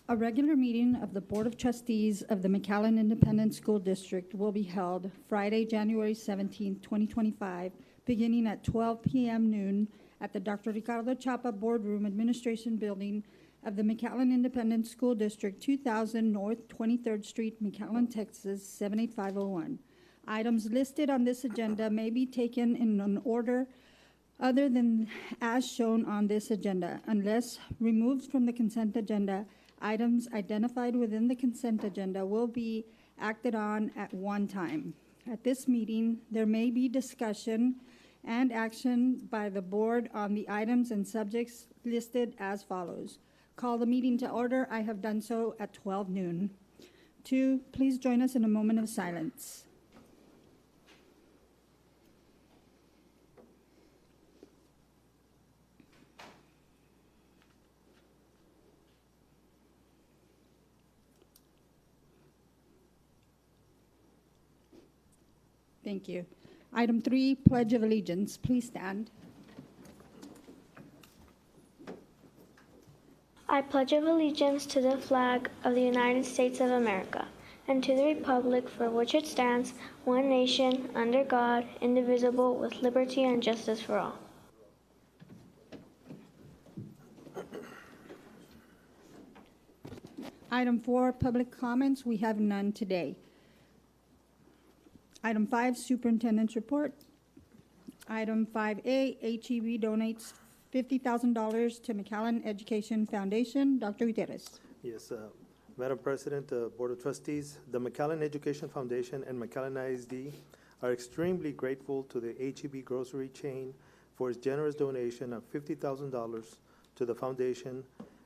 A regular meeting of the Board of Trustees of the McAllen Independent School District will be held Friday, January 17, 2025, beginning at 12 p.m. noon at the Dr. Ricardo Chapa Boardroom Administration Building of the McAllen Independent School District, 2000 North 23rd Street, McAllen, Texas, 78501. Items listed on this agenda may be taken in an order other than as shown on this agenda, unless removed from the consent agenda. Items identified within the consent agenda will be acted on at one time. At this meeting, there may be discussion and action by the board on the items and subjects listed as follows. Call the meeting to order. I have done so at 12 noon. 2, please join us in a moment of silence. Thank you. Item 3, Pledge of Allegiance. Please stand. I pledge allegiance to the flag of the United States of America and to the republic for which it stands, one nation, under God, indivisible, with liberty and justice for all. Item 4, Public Comments. We have none today. Item 5, Superintendent's Report. Item 5A, HEB donates $50,000 to McAllen Education Foundation. Dr. Gutierrez. Yes, Madam President, Board of Trustees, the McAllen Education Foundation and McAllen ISD are extremely grateful to the HEB grocery chain for its generous donation of $50,000 to the foundation,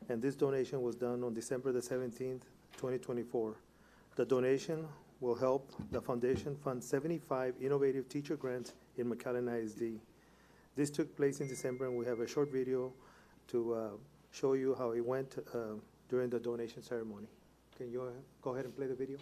and this donation was done on December the 17th, 2024. The donation will help the foundation fund 75 innovative teacher grants in McAllen ISD. This took place in December, and we have a short video to show you how it went during the donation ceremony. Can you go ahead and play the video?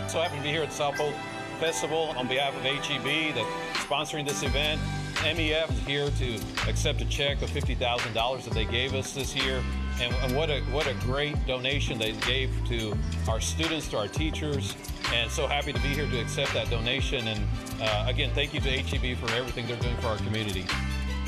So happy to be here at the South Pole Festival on behalf of HEB that's sponsoring this event. MEF is here to accept a check of $50,000 that they gave us this year. And what a great donation they gave to our students, to our teachers, and so happy to be here to accept that donation. And again, thank you to HEB for everything they're doing for our community.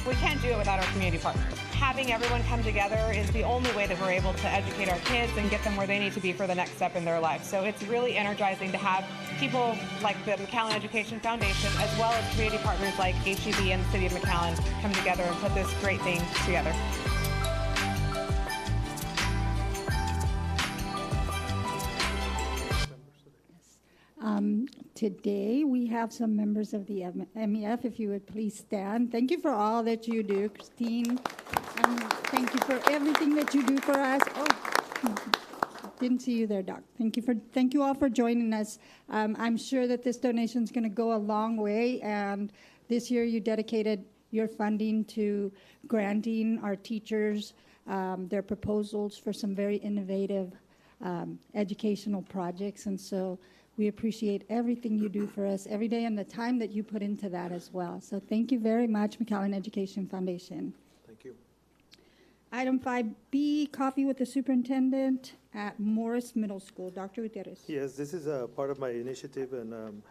We can't do it without our community partners. Having everyone come together is the only way that we're able to educate our kids and get them where they need to be for the next step in their life. So it's really energizing to have people like the McAllen Education Foundation, as well as community partners like HEB and the City of McAllen, come together and put this great thing together. Today, we have some members of the MEF. If you would please stand. Thank you for all that you do, Christine. Thank you for everything that you do for us. Oh, didn't see you there, Doc. Thank you all for joining us. I'm sure that this donation is going to go a long way, and this year you dedicated your funding to granting our teachers their proposals for some very innovative educational projects, and so we appreciate everything you do for us every day and the time that you put into that as well. So thank you very much, McAllen Education Foundation. Thank you. Item 5B, Coffee with the Superintendent at Morris Middle School. Dr. Gutierrez. Yes, this is a part of my initiative, and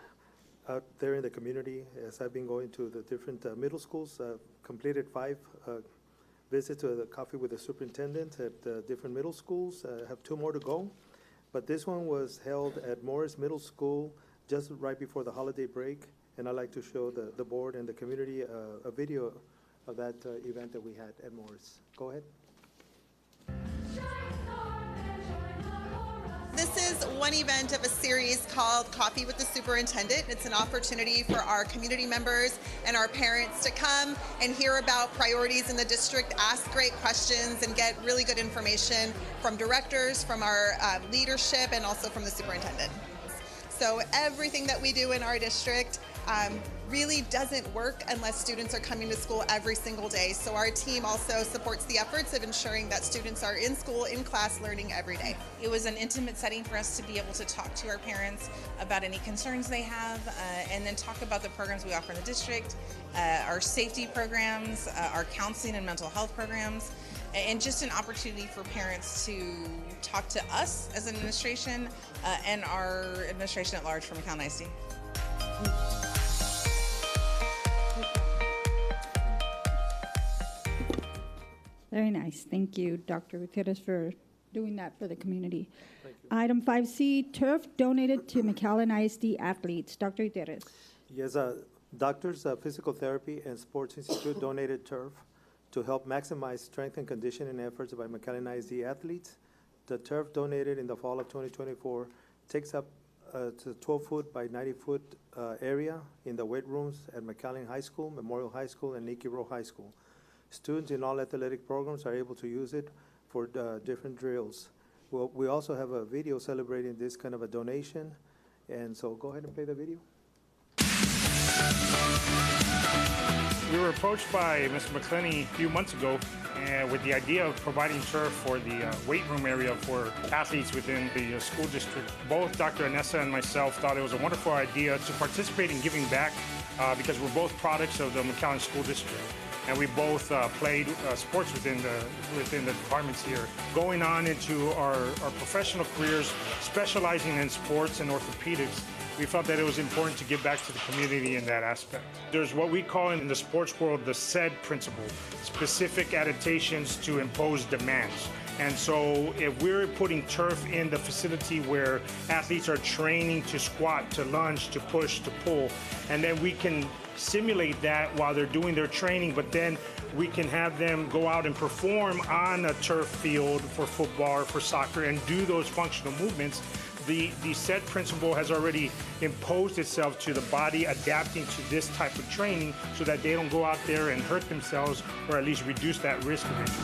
out there in the community, as I've been going to the different middle schools, completed 5 visits to the Coffee with the Superintendent at different middle schools. I have 2 more to go. But this one was held at Morris Middle School just right before the holiday break, and I'd like to show the board and the community a video of that event that we had at Morris. Go ahead. This is one event of a series called Coffee with the Superintendent. It's an opportunity for our community members and our parents to come and hear about priorities in the district, ask great questions, and get really good information from directors, from our leadership, and also from the superintendent. So everything that we do in our district, really doesn't work unless students are coming to school every single day. So our team also supports the efforts of ensuring that students are in school, in class, learning every day. It was an intimate setting for us to be able to talk to our parents about any concerns they have, and then talk about the programs we offer in the district, our safety programs, our counseling and mental health programs, and just an opportunity for parents to talk to us as an administration and our administration at large from McAllen ISD. Very nice. Thank you, Dr. Gutierrez, for doing that for the community. Item 5C, turf donated to McAllen ISD athletes. Dr. Gutierrez. Yes, Doctors Physical Therapy and Sports Institute donated turf to help maximize strength and conditioning efforts by McAllen ISD athletes. The turf donated in the fall of 2024 takes up to 12-foot by 90-foot area in the weight rooms at McAllen High School, Memorial High School, and Nicky Rowe High School. Students in all athletic programs are able to use it for different drills. Well, we also have a video celebrating this kind of a donation, and so go ahead and play the video. We were approached by Mr. McClenny a few months ago with the idea of providing turf for the weight room area for athletes within the school district. Both Dr. Anessa and myself thought it was a wonderful idea to participate in giving back because we're both products of the McAllen School District. And we both played sports within the departments here. Going on into our professional careers, specializing in sports and orthopedics, we felt that it was important to give back to the community in that aspect. There's what we call in the sports world the SAID principle, specific adaptations to impose demands. And so if we're putting turf in the facility where athletes are training to squat, to lunge, to push, to pull, and then we can simulate that while they're doing their training, but then we can have them go out and perform on a turf field for football or for soccer and do those functional movements. The SAID principle has already imposed itself to the body adapting to this type of training so that they don't go out there and hurt themselves or at least reduce that risk of injury.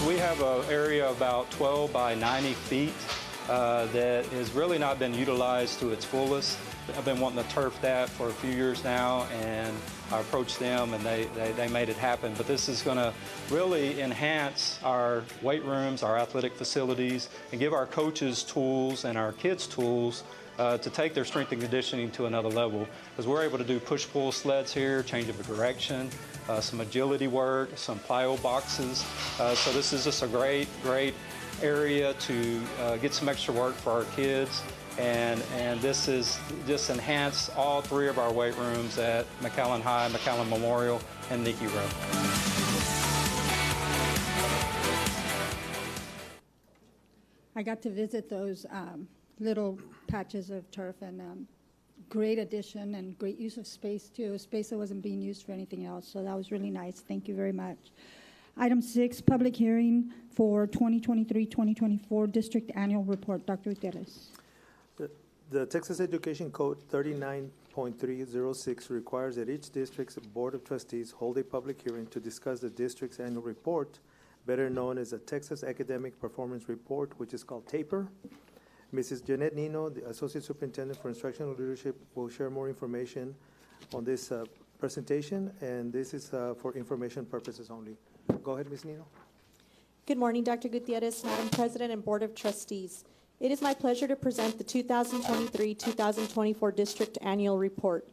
We have an area about 12 by 90 feet that has really not been utilized to its fullest. I've been wanting to turf that for a few years now, and I approached them and they made it happen. But this is going to really enhance our weight rooms, our athletic facilities, and give our coaches tools and our kids tools to take their strength and conditioning to another level. Because we're able to do push-pull sleds here, change of direction, some agility work, some plyo boxes. So this is just a great area to get some extra work for our kids. And this is just enhance all three of our weight rooms at McAllen High, McAllen Memorial, and Nicky Rowe. I got to visit those little patches of turf, and great addition and great use of space too, space that wasn't being used for anything else. So that was really nice. Thank you very much. Item 6, public hearing for 2023-2024 District Annual Report. Dr. Gutierrez. The Texas Education Code 39.306 requires that each district's Board of Trustees hold a public hearing to discuss the district's annual report, better known as the Texas Academic Performance Report, which is called TAPER. Mrs. Jeanette Nino, the Associate Superintendent for Instructional Leadership, will share more information on this presentation, and this is for information purposes only. Go ahead, Ms. Nino. Good morning, Dr. Gutierrez, Madam President, and Board of Trustees. It is my pleasure to present the 2023-2024 District Annual Report.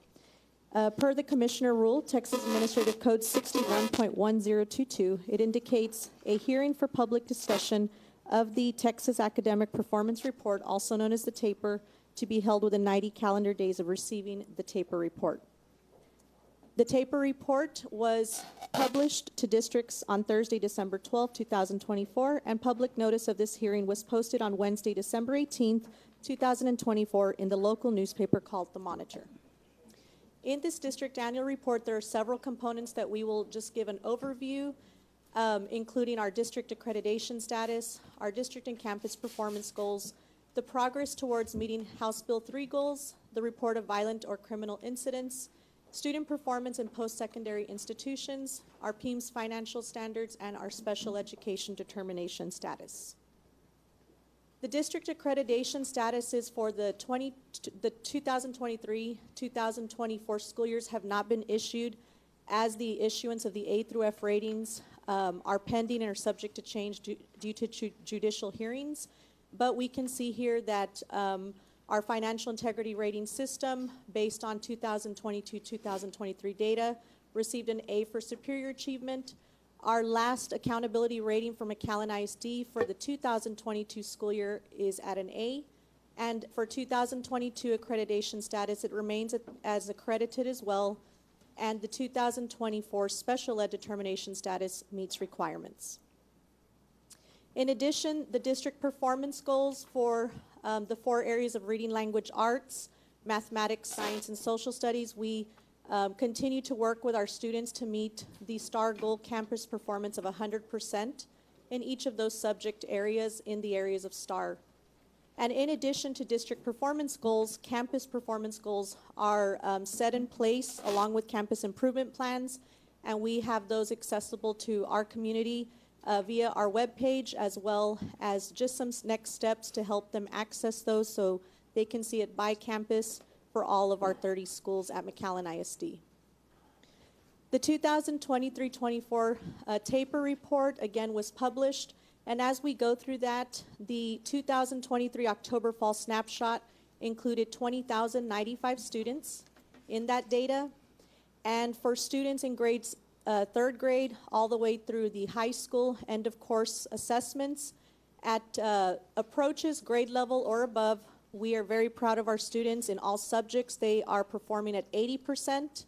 Per the Commissioner Rule, Texas Administrative Code 61.1022, it indicates a hearing for public discussion of the Texas Academic Performance Report, also known as the TAPER, to be held within 90 calendar days of receiving the TAPER report. The TAPER report was published to districts on Thursday, December 12, 2024, and public notice of this hearing was posted on Wednesday, December 18, 2024, in the local newspaper called The Monitor. In this district annual report, there are several components that we will just give an overview, including our district accreditation status, our district and campus performance goals, the progress towards meeting House Bill 3 goals, the report of violent or criminal incidents, student performance in post-secondary institutions, our PEIMS financial standards, and our special education determination status. The district accreditation status is for the 2023-2024 school years have not been issued, as the issuance of the A through F ratings are pending and are subject to change due to judicial hearings. But we can see here that our financial integrity rating system, based on 2022-2023 data, received an A for superior achievement. Our last accountability rating for McAllen ISD for the 2022 school year is at an A. And for 2022 accreditation status, it remains as accredited as well. And the 2024 special ed determination status meets requirements. In addition, the district performance goals for the 4 areas of reading, language, arts, mathematics, science, and social studies, we continue to work with our students to meet the STAR goal campus performance of 100% in each of those subject areas in the areas of STAR. And in addition to district performance goals, campus performance goals are set in place along with campus improvement plans, and we have those accessible to our community via our webpage, as well as just some next steps to help them access those so they can see it by campus for all of our 30 schools at McAllen ISD. The 2023-24 taper report, again, was published, and as we go through that, the 2023 October fall snapshot included 20,095 students in that data, and for students in grades 3rd grade all the way through the high school end of course assessments at approaches grade level or above, we are very proud of our students in all subjects. They are performing at 80%,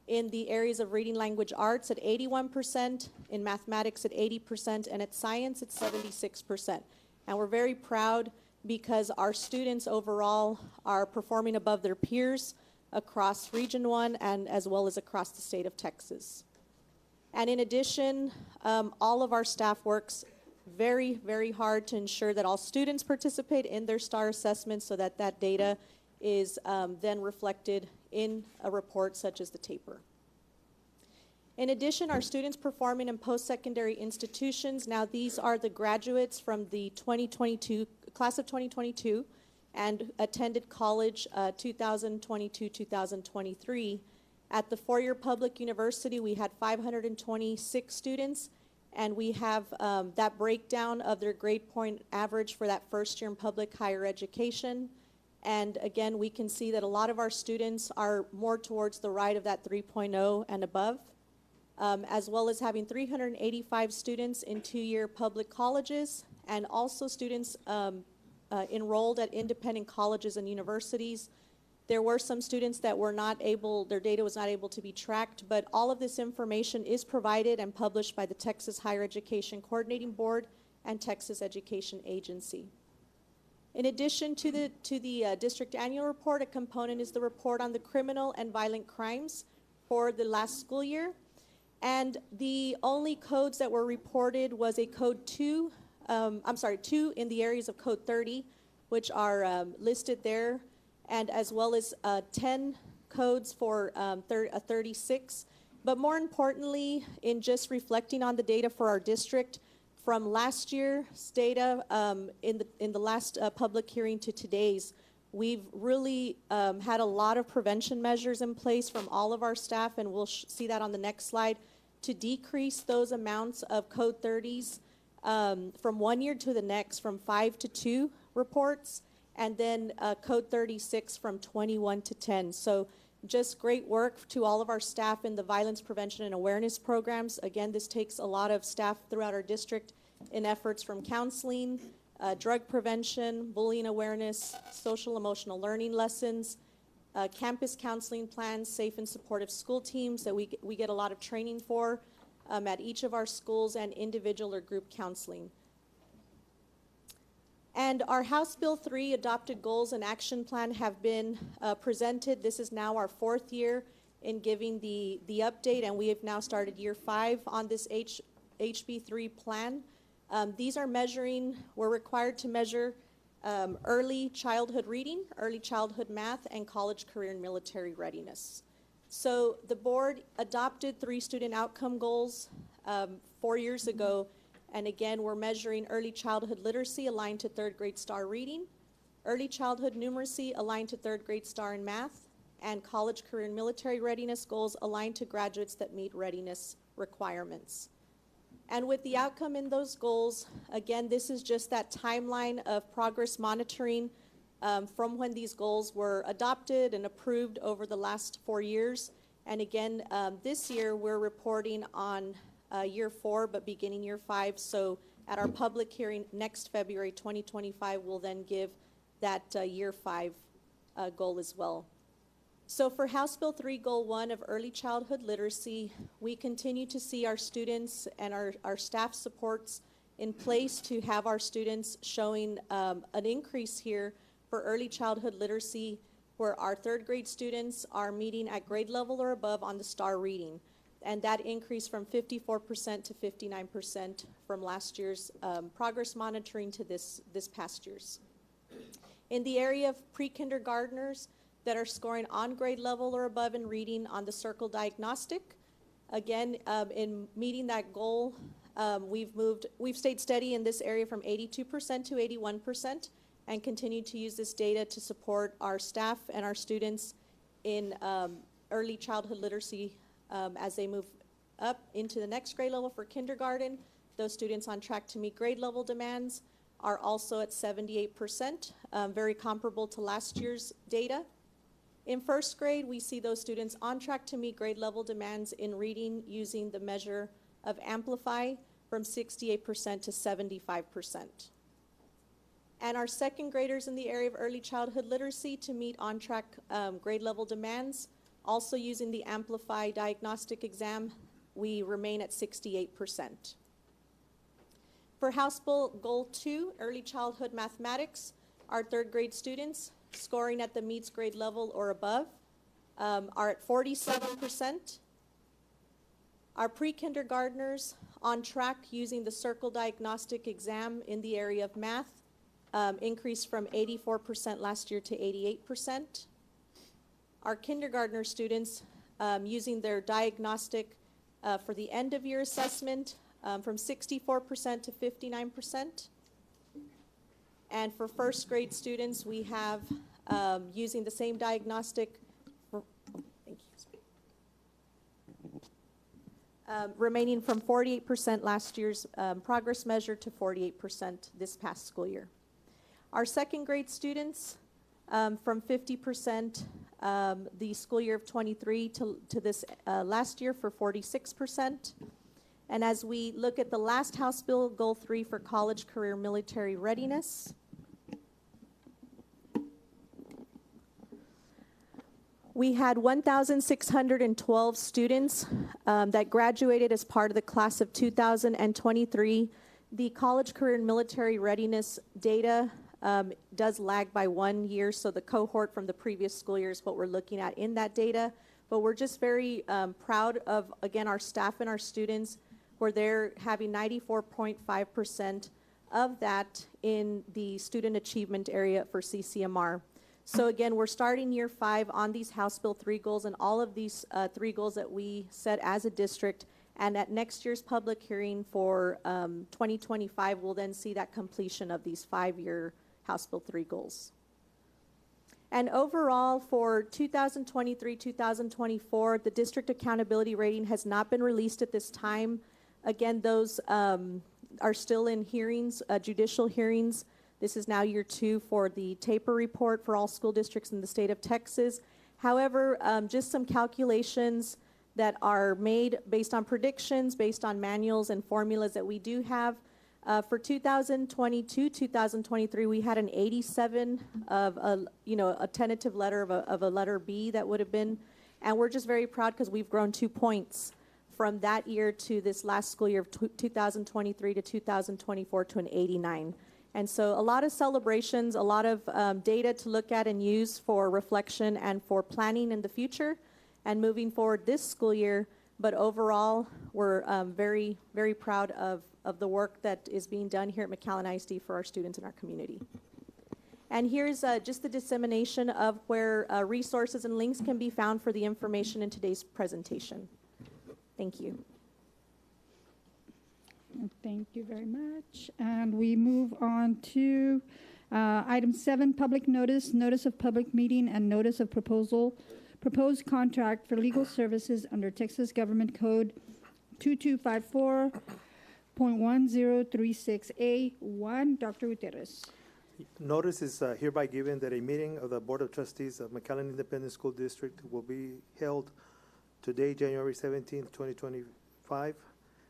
in the areas of reading, language, arts at 81%, in mathematics at 80%, and at science at 76%. And we're very proud because our students overall are performing above their peers across Region 1 and as well as across the state of Texas. And in addition, all of our staff works very, very hard to ensure that all students participate in their STAR assessments so that that data is then reflected in a report such as the taper. In addition, our students performing in post-secondary institutions, now these are the graduates from the 2022, class of 2022 and attended college 2022-2023. At the four-year public university, we had 526 students, and we have that breakdown of their grade point average for that first year in public higher education. And again, we can see that a lot of our students are more towards the right of that 3.0 and above, as well as having 385 students in two-year public colleges, and also students enrolled at independent colleges and universities. There were some students that were not able, their data was not able to be tracked, but all of this information is provided and published by the Texas Higher Education Coordinating Board and Texas Education Agency. In addition to the district annual report, a component is the report on the criminal and violent crimes for the last school year. And the only codes that were reported was a code 2 in the areas of code 30, which are listed there, and as well as 10 codes for 36. But more importantly, in just reflecting on the data for our district, from last year's data in the last public hearing to today's, we've really had a lot of prevention measures in place from all of our staff, and we'll see that on the next slide, to decrease those amounts of code 30s from one year to the next, from 5 to 2 reports, and then code 36 from 21 to 10. So just great work to all of our staff in the violence prevention and awareness programs. Again, this takes a lot of staff throughout our district in efforts from counseling, drug prevention, bullying awareness, social emotional learning lessons, campus counseling plans, safe and supportive school teams that we get a lot of training for at each of our schools, and individual or group counseling. And our House Bill 3 adopted goals and action plan have been presented. This is now our 4th year in giving the update, and we have now started year 5 on this HB3 plan. These are measuring, we're required to measure early childhood reading, early childhood math, and college, career, and military readiness. So the board adopted 3 student outcome goals 4 years ago. And again, we're measuring early childhood literacy aligned to 3rd grade STAR reading, early childhood numeracy aligned to 3rd grade STAR in math, and college, career, and military readiness goals aligned to graduates that meet readiness requirements. And with the outcome in those goals, again, this is just that timeline of progress monitoring from when these goals were adopted and approved over the last 4 years. And again, this year we're reporting on year 4, but beginning year 5. So at our public hearing next February 2025, we'll then give that year 5 goal as well. So for House Bill 3, Goal 1 of early childhood literacy, we continue to see our students and our staff supports in place to have our students showing an increase here for early childhood literacy, where our 3rd grade students are meeting at grade level or above on the STAR reading. And that increased from 54% to 59% from last year's progress monitoring to this past year's. In the area of pre-kindergartners that are scoring on grade level or above in reading on the circle diagnostic, again, in meeting that goal, we've stayed steady in this area from 82% to 81% and continue to use this data to support our staff and our students in early childhood literacy as they move up into the next grade level for kindergarten. Those students on track to meet grade level demands are also at 78%, very comparable to last year's data. In 1st grade, we see those students on track to meet grade level demands in reading using the measure of Amplify from 68% to 75%. And our 2nd graders in the area of early childhood literacy to meet on track grade level demands, also using the Amplify diagnostic exam, we remain at 68%. For House Bill Goal 2, early childhood mathematics, our 3rd grade students scoring at the meets grade level or above are at 47%. Our pre-kindergartners on track using the circle diagnostic exam in the area of math increased from 84% last year to 88%. Our kindergartner students using their diagnostic for the end of year assessment from 64% to 59%. And for 1st grade students, we have using the same diagnostic, remaining from 48% last year's progress measure to 48% this past school year. Our 2nd grade students from 50% the school year of 23 to this last year for 46%. And as we look at the last House Bill, Goal 3 for college, career, military readiness, we had 1,612 students that graduated as part of the class of 2023. The college, career, and military readiness data does lag by 1 year, so the cohort from the previous school year is what we're looking at in that data. But we're just very proud of, again, our staff and our students, where they're having 94.5% of that in the student achievement area for CCMR. So again, we're starting year 5 on these House Bill 3 goals and all of these 3 goals that we set as a district. And at next year's public hearing for 2025, we'll then see that completion of these 5-year House Bill 3 goals. And overall, for 2023-2024, the district accountability rating has not been released at this time. Again, those are still in hearings, judicial hearings. This is now year 2 for the TAPER report for all school districts in the state of Texas. However, just some calculations that are made based on predictions, based on manuals and formulas that we do have. For 2022-2023, we had an 87 of a tentative letter of a letter B that would have been, and we're just very proud because we've grown 2 points from that year to this last school year of 2023 to 2024 to an 89. And so a lot of celebrations, a lot of data to look at and use for reflection and for planning in the future and moving forward this school year. But overall, we're very, very proud of the work that is being done here at McAllen ISD for our students in our community. And here's just the dissemination of where resources and links can be found for the information in today's presentation. Thank you. Thank you very much. And we move on to item 7, public notice, notice of public meeting, and notice of proposed contract for legal services under Texas Government Code 2254.1036A1. Dr. Gutierrez. Notice is hereby given that a meeting of the Board of Trustees of McAllen Independent School District will be held today, January 17th, 2025,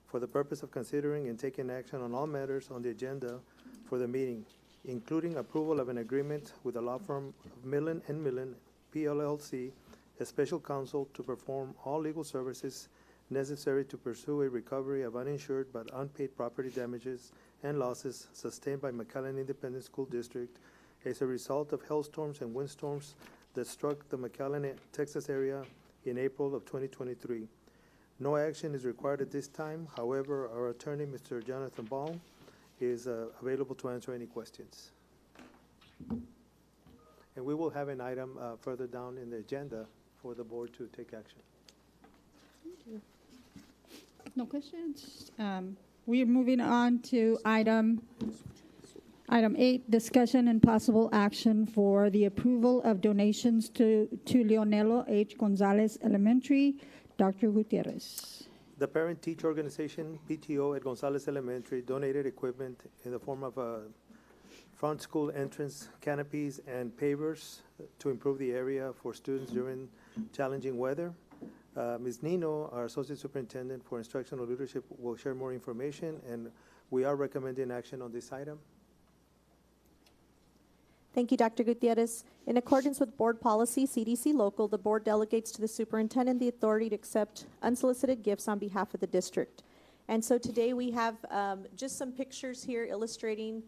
for the purpose of considering and taking action on all matters on the agenda for the meeting, including approval of an agreement with the law firm of Millen & Millen, PLLC, a special counsel to perform all legal services necessary to pursue a recovery of uninsured but unpaid property damages and losses sustained by McAllen Independent School District as a result of hailstorms and windstorms that struck the McAllen, Texas area in April of 2023. No action is required at this time. However, our attorney, Mr. Jonathan Ball, is available to answer any questions. And we will have an item further down in the agenda for the board to take action. No questions? We are moving on to item 8, discussion and possible action for the approval of donations to Leonelo H. Gonzalez Elementary. Dr. Gutierrez. The parent-teacher organization, PTO, at Gonzalez Elementary donated equipment in the form of front school entrance canopies and pavers to improve the area for students during challenging weather. Ms. Nino, our Associate Superintendent for Instructional Leadership, will share more information, and we are recommending action on this item. Thank you, Dr. Gutierrez. In accordance with board policy, CDC local, the board delegates to the superintendent the authority to accept unsolicited gifts on behalf of the district. And so today we have just some pictures here illustrating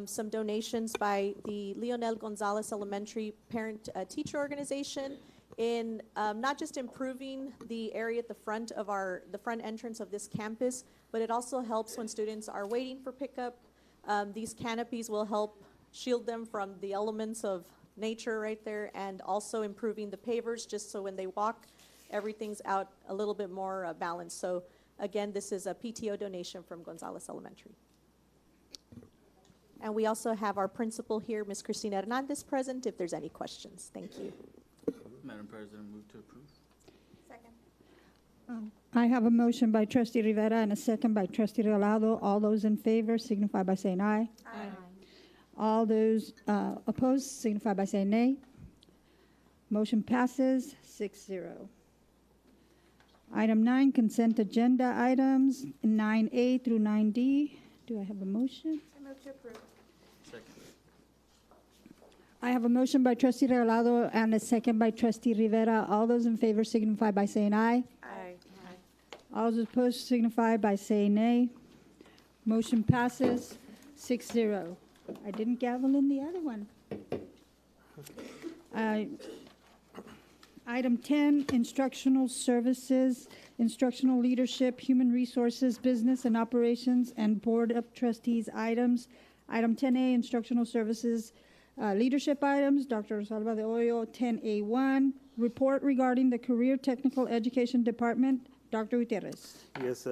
some donations by the Leonel Gonzalez Elementary Parent-Teacher Organization in not just improving the area at the front of the front entrance of this campus, but it also helps when students are waiting for pickup. These canopies will help shield them from the elements of nature right there, and also improving the pavers just so when they walk, everything's out a little bit more balanced. So again, this is a PTO donation from Gonzalez Elementary. And we also have our principal here, Ms. Cristina Hernandez, present if there's any questions. Thank you. Madam President, move to approve. Second. I have a motion by Trustee Rivera and a second by Trustee Regalado. All those in favor signify by saying aye. Aye. All those opposed signify by saying nay. Motion passes 6-0. Item 9, consent agenda items 9A through 9D. Do I have a motion? I move to approve. Second. I have a motion by Trustee Regalado and a second by Trustee Rivera. All those in favor signify by saying aye. Aye. All those opposed signify by saying nay. Motion passes 6-0. I didn't gavel in the other one. Item 10, instructional services, instructional leadership, human resources, business and operations, and Board of Trustees items. Item 10A, instructional services, leadership items, Dr. Rosalba de Hoyo. 10A1, report regarding the Career Technical Education Department, Dr. Gutierrez. Yes,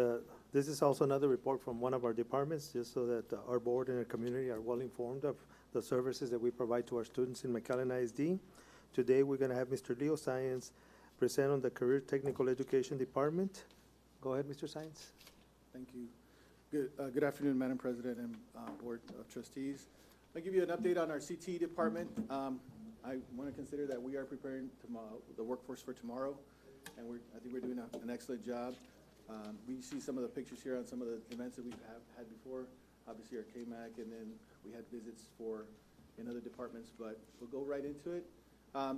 this is also another report from one of our departments, just so that our board and our community are well informed of the services that we provide to our students in McAllen ISD. Today, we're going to have Mr. Leo Science present on the Career Technical Education Department. Go ahead, Mr. Science. Thank you. Good afternoon, Madam President and Board of Trustees. I'll give you an update on our CTE department. I want to consider that we are preparing the workforce for tomorrow, and I think we're doing an excellent job. We see some of the pictures here on some of the events that we've had before. Obviously, our KMAC, and then we had visits in other departments, but we'll go right into it.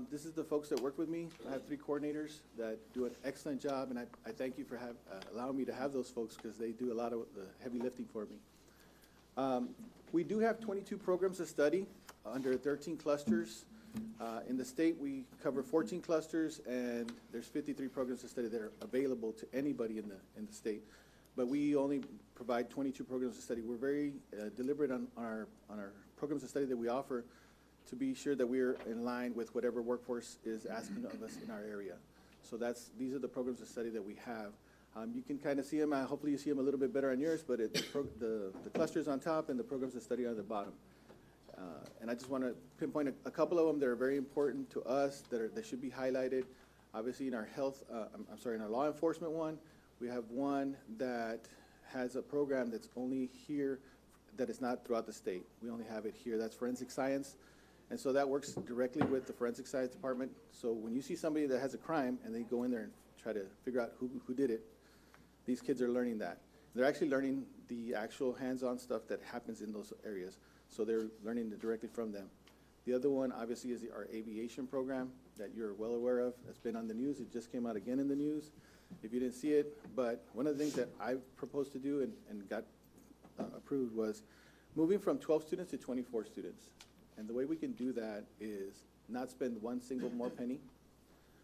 This is the folks that work with me. I have 3 coordinators that do an excellent job, and I thank you for allowing me to have those folks, because they do a lot of the heavy lifting for me. We do have 22 programs to study under 13 clusters. In the state, we cover 14 clusters, and there's 53 programs to study that are available to anybody in the state. But we only provide 22 programs to study. We're very deliberate on our programs to study that we offer, to be sure that we're in line with whatever workforce is asking of us in our area. So these are the programs of study that we have. You can kind of see them, hopefully you see them a little bit better on yours, but the clusters on top and the programs of study are on the bottom. And I just want to pinpoint a couple of them that are very important to us, that should be highlighted. Obviously in our health, in our law enforcement one, we have one that has a program that's only here, that is not throughout the state. We only have it here. That's forensic science. And so that works directly with the forensic science department. So when you see somebody that has a crime and they go in there and try to figure out who did it, these kids are learning that. They're actually learning the actual hands-on stuff that happens in those areas. So they're learning it directly from them. The other one, obviously, is our aviation program that you're well aware of. It's been on the news. It just came out again in the news, if you didn't see it. But one of the things that I proposed to do and got approved was moving from 12 students to 24 students. And the way we can do that is not spend one single more penny,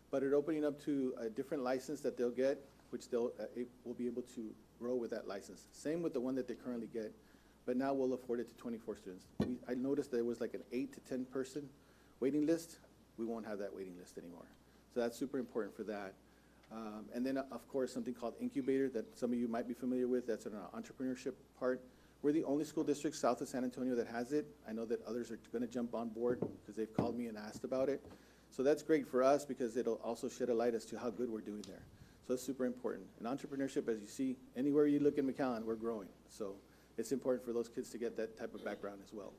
but it opening up to a different license that they'll get, which they'll will be able to grow with that license. Same with the one that they currently get, but now we'll afford it to 24 students. I noticed there was like an 8 to 10 person waiting list. We won't have that waiting list anymore. So that's super important for that. And then, of course, something called incubator that some of you might be familiar with. That's an entrepreneurship part. We're the only school district south of San Antonio that has it. I know that others are going to jump on board because they've called me and asked about it. So that's great for us because it'll also shed a light as to how good we're doing there. So it's super important. And entrepreneurship, as you see, anywhere you look in McAllen, we're growing. So it's important for those kids to get that type of background as well.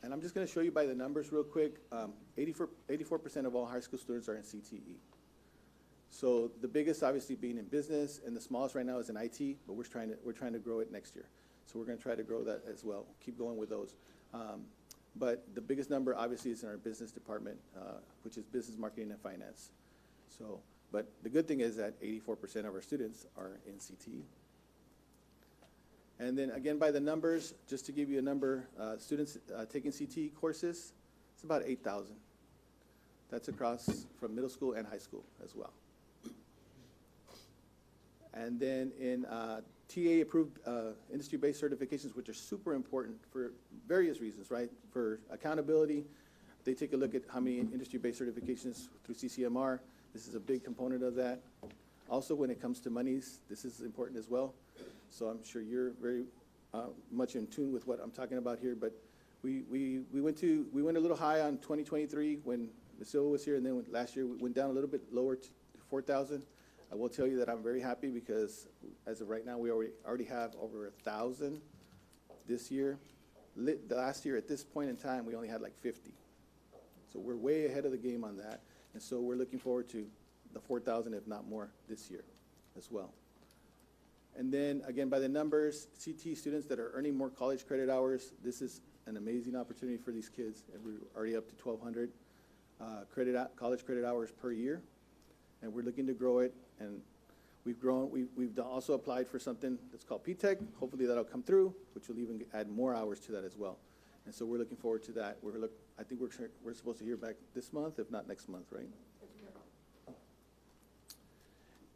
And I'm just going to show you by the numbers real quick. 84% of all high school students are in CTE. So the biggest obviously being in business, and the smallest right now is in IT, but we're trying to grow it next year. So we're going to try to grow that as well. Keep going with those. But the biggest number obviously is in our business department, which is business, marketing, and finance. So, but the good thing is that 84% of our students are in CTE. And then again, by the numbers, just to give you a number, students taking CTE courses, it's about 8,000. That's across from middle school and high school as well. And then in TA-approved industry-based certifications, which are super important for various reasons, right? For accountability, they take a look at how many industry-based certifications through CCMR. This is a big component of that. Also, when it comes to monies, this is important as well. So I'm sure you're very much in tune with what I'm talking about here. But we went a little high on 2023 when Ms. Silva was here, and then last year we went down a little bit lower to 4,000. I will tell you that I'm very happy because as of right now, we already have over 1,000 this year. The last year at this point in time, we only had like 50. So we're way ahead of the game on that. And so we're looking forward to the 4,000, if not more, this year as well. And then again, by the numbers, CT students that are earning more college credit hours, this is an amazing opportunity for these kids. And we're already up to 1,200 college credit hours per year. And we're looking to grow it. And we've grown, we've also applied for something that's called P-TECH. Hopefully that'll come through, which will even add more hours to that as well. And so we're looking forward to that. I think we're supposed to hear back this month, if not next month, right?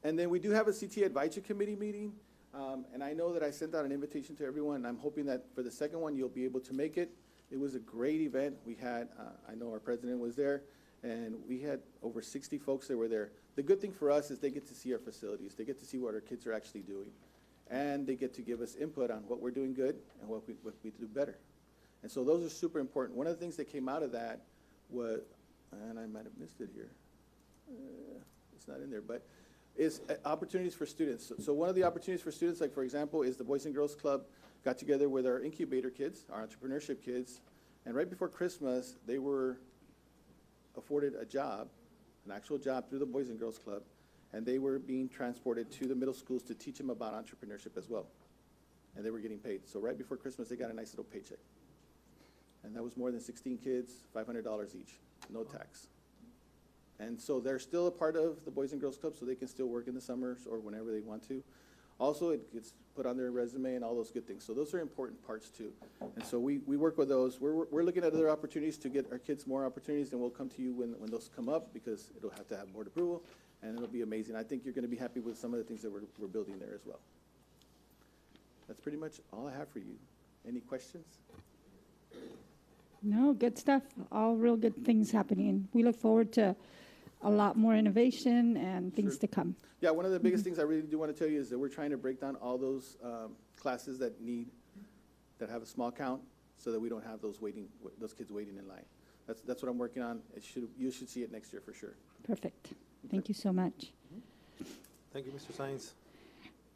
And then we do have a CT Advisory Committee meeting. And I know that I sent out an invitation to everyone, and I'm hoping that for the second one, you'll be able to make it. It was a great event. We had, I know our president was there, and we had over 60 folks that were there. The good thing for us is they get to see our facilities. They get to see what our kids are actually doing. And they get to give us input on what we're doing good and what we do better. And so those are super important. One of the things that came out of that was, and I might have missed it here. It's not in there, but is opportunities for students. So one of the opportunities for students, like for example, is the Boys and Girls Club got together with our incubator kids, our entrepreneurship kids, and right before Christmas, they were afforded a job, an actual job through the Boys and Girls Club, and they were being transported to the middle schools to teach them about entrepreneurship as well. And they were getting paid. So right before Christmas, they got a nice little paycheck. And that was more than 16 kids, $500 each, no tax. And so they're still a part of the Boys and Girls Club, so they can still work in the summers or whenever they want to. Also, it gets put on their resume and all those good things. So those are important parts too. And so we work with those. We're looking at other opportunities to get our kids more opportunities, and we'll come to you when those come up because it'll have to have board approval, and it'll be amazing. I think you're going to be happy with some of the things that we're building there as well. That's pretty much all I have for you. Any questions? No, good stuff. All real good things happening. We look forward to a lot more innovation and things to come. Yeah, one of the biggest things I really do want to tell you is that we're trying to break down all those classes that have a small count, so that we don't have those kids waiting in line. That's what I'm working on. You should see it next year for sure. Perfect. Thank you so much. Thank you, Mr. Sines.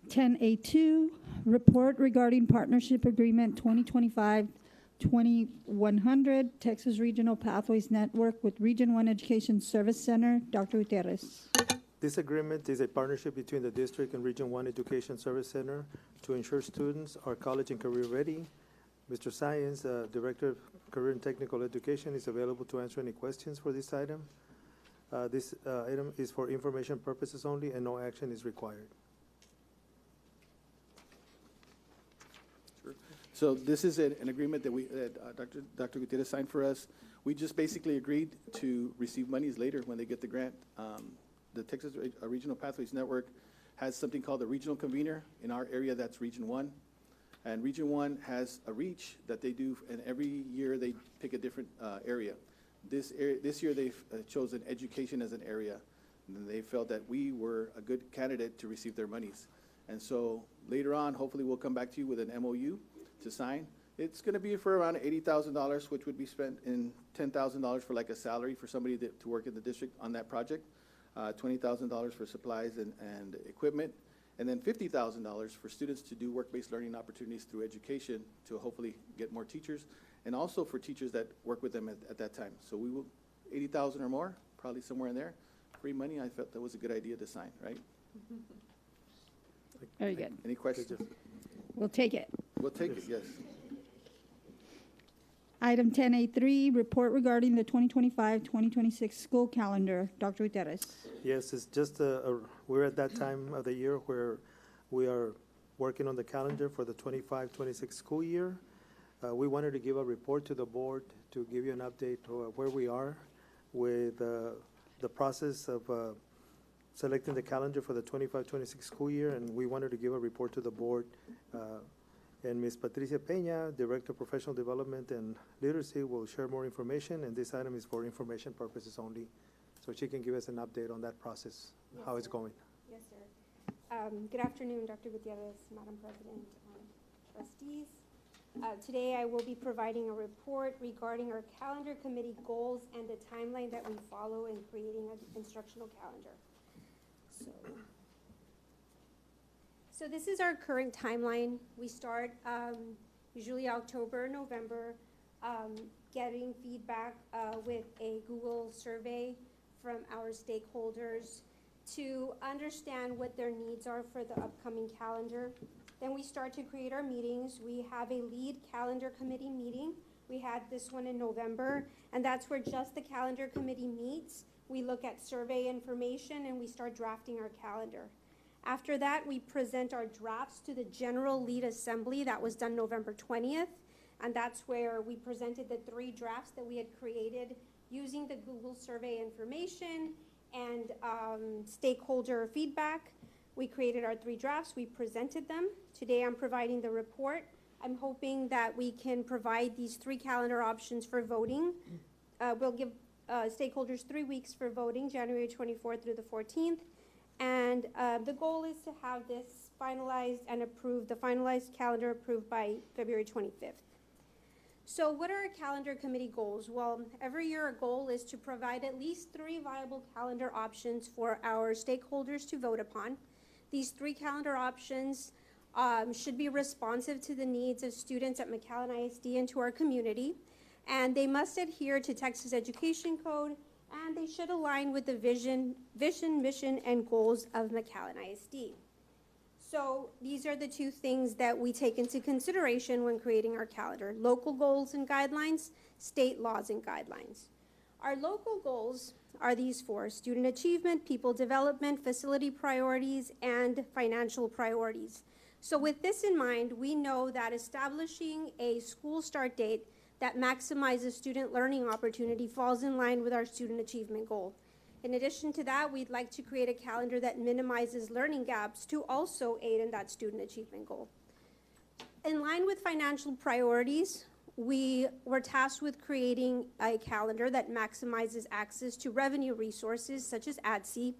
10A2, report regarding partnership agreement 2025-2100, Texas Regional Pathways Network with Region 1 Education Service Center. Dr. Gutierrez. This agreement is a partnership between the district and Region 1 Education Service Center to ensure students are college and career ready. Mr. Sines, Director of Career and Technical Education, is available to answer any questions for this item. This item is for information purposes only, and no action is required. Sure. So this is an agreement that Dr. Gutierrez signed for us. We just basically agreed to receive monies later when they get the grant. The Texas Regional Pathways Network has something called a regional convener. In our area, that's Region 1. And Region 1 has a reach that they do, and every year they pick a different area. This year they've chosen education as an area, and they felt that we were a good candidate to receive their monies. And so later on, hopefully we'll come back to you with an MOU to sign. It's going to be for around $80,000, which would be spent in $10,000 for like a salary for somebody to work in the district on that project, $20,000 for supplies and equipment, and then $50,000 for students to do work-based learning opportunities through education to hopefully get more teachers, and also for teachers that work with them at that time. So we will, 80,000 or more, probably somewhere in there. Free money, I felt that was a good idea to sign, right? Very good. Any questions? We'll take it. We'll take it, yes. Item 10A3, report regarding the 2025-2026 school calendar. Dr. Gutierrez. Yes, it's just we're at that time of the year where we are working on the calendar for the 25-26 school year. We wanted to give a report to the board to give you an update of where we are with the process of selecting the calendar for the 25-26 school year, and we wanted to give a report to the board. And Ms. Patricia Peña, Director of Professional Development and Literacy, will share more information, and this item is for information purposes only. So she can give us an update on that process, Yes, how it's sir. going. Yes, sir. Good afternoon, Dr. Gutierrez, Madam President, trustees. Today I will be providing a report regarding our calendar committee goals and the timeline that we follow in creating an instructional calendar. So this is our current timeline. We start usually October, November, getting feedback with a Google survey from our stakeholders to understand what their needs are for the upcoming calendar. Then we start to create our meetings. We have a lead calendar committee meeting. We had this one in November, and that's where just the calendar committee meets. We look at survey information and we start drafting our calendar. After that, we present our drafts to the General Lead Assembly. That was done November 20th, and that's where we presented the 3 drafts that we had created using the Google survey information and stakeholder feedback. We created our 3 drafts. We presented them. Today, I'm providing the report. I'm hoping that we can provide these 3 calendar options for voting. We'll give stakeholders 3 weeks for voting, January 24th through the 14th. And the goal is to have this finalized and approved, the finalized calendar approved by February 25th. So what are our calendar committee goals? Well, every year our goal is to provide at least 3 viable calendar options for our stakeholders to vote upon. These 3 calendar options should be responsive to the needs of students at McAllen ISD and to our community. And they must adhere to Texas Education Code, and they should align with the vision, mission, and goals of McAllen ISD. So these are the 2 things that we take into consideration when creating our calendar: local goals and guidelines, state laws and guidelines. Our local goals are these 4: student achievement, people development, facility priorities, and financial priorities. So with this in mind, we know that establishing a school start date that maximizes student learning opportunity falls in line with our student achievement goal. In addition to that, we'd like to create a calendar that minimizes learning gaps to also aid in that student achievement goal. In line with financial priorities, we were tasked with creating a calendar that maximizes access to revenue resources such as ADSE,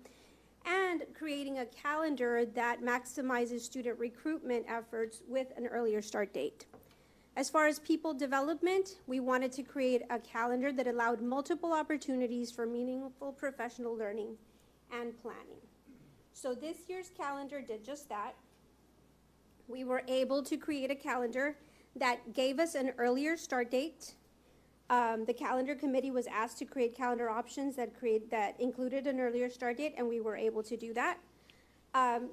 and creating a calendar that maximizes student recruitment efforts with an earlier start date. As far as people development, we wanted to create a calendar that allowed multiple opportunities for meaningful professional learning and planning. So this year's calendar did just that. We were able to create a calendar that gave us an earlier start date. The calendar committee was asked to create calendar options that included an earlier start date, and we were able to do that.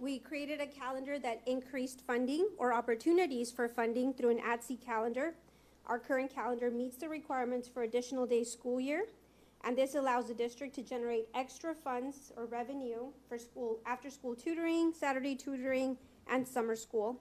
We created a calendar that increased funding or opportunities for funding through an ADSE calendar. Our current calendar meets the requirements for additional day school year, and this allows the district to generate extra funds or revenue for after school tutoring, Saturday tutoring, and summer school.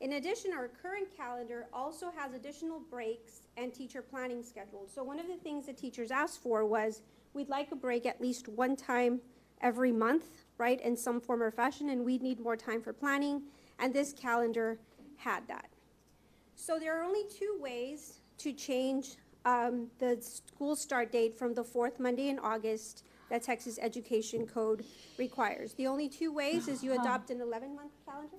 In addition, our current calendar also has additional breaks and teacher planning scheduled. So one of the things that teachers asked for was, we'd like a break at least one time every month, right, in some form or fashion, and we'd need more time for planning, and this calendar had that. So there are only two ways to change the school start date from the fourth Monday in August that Texas Education Code requires. The only two ways is you adopt an 11-month calendar.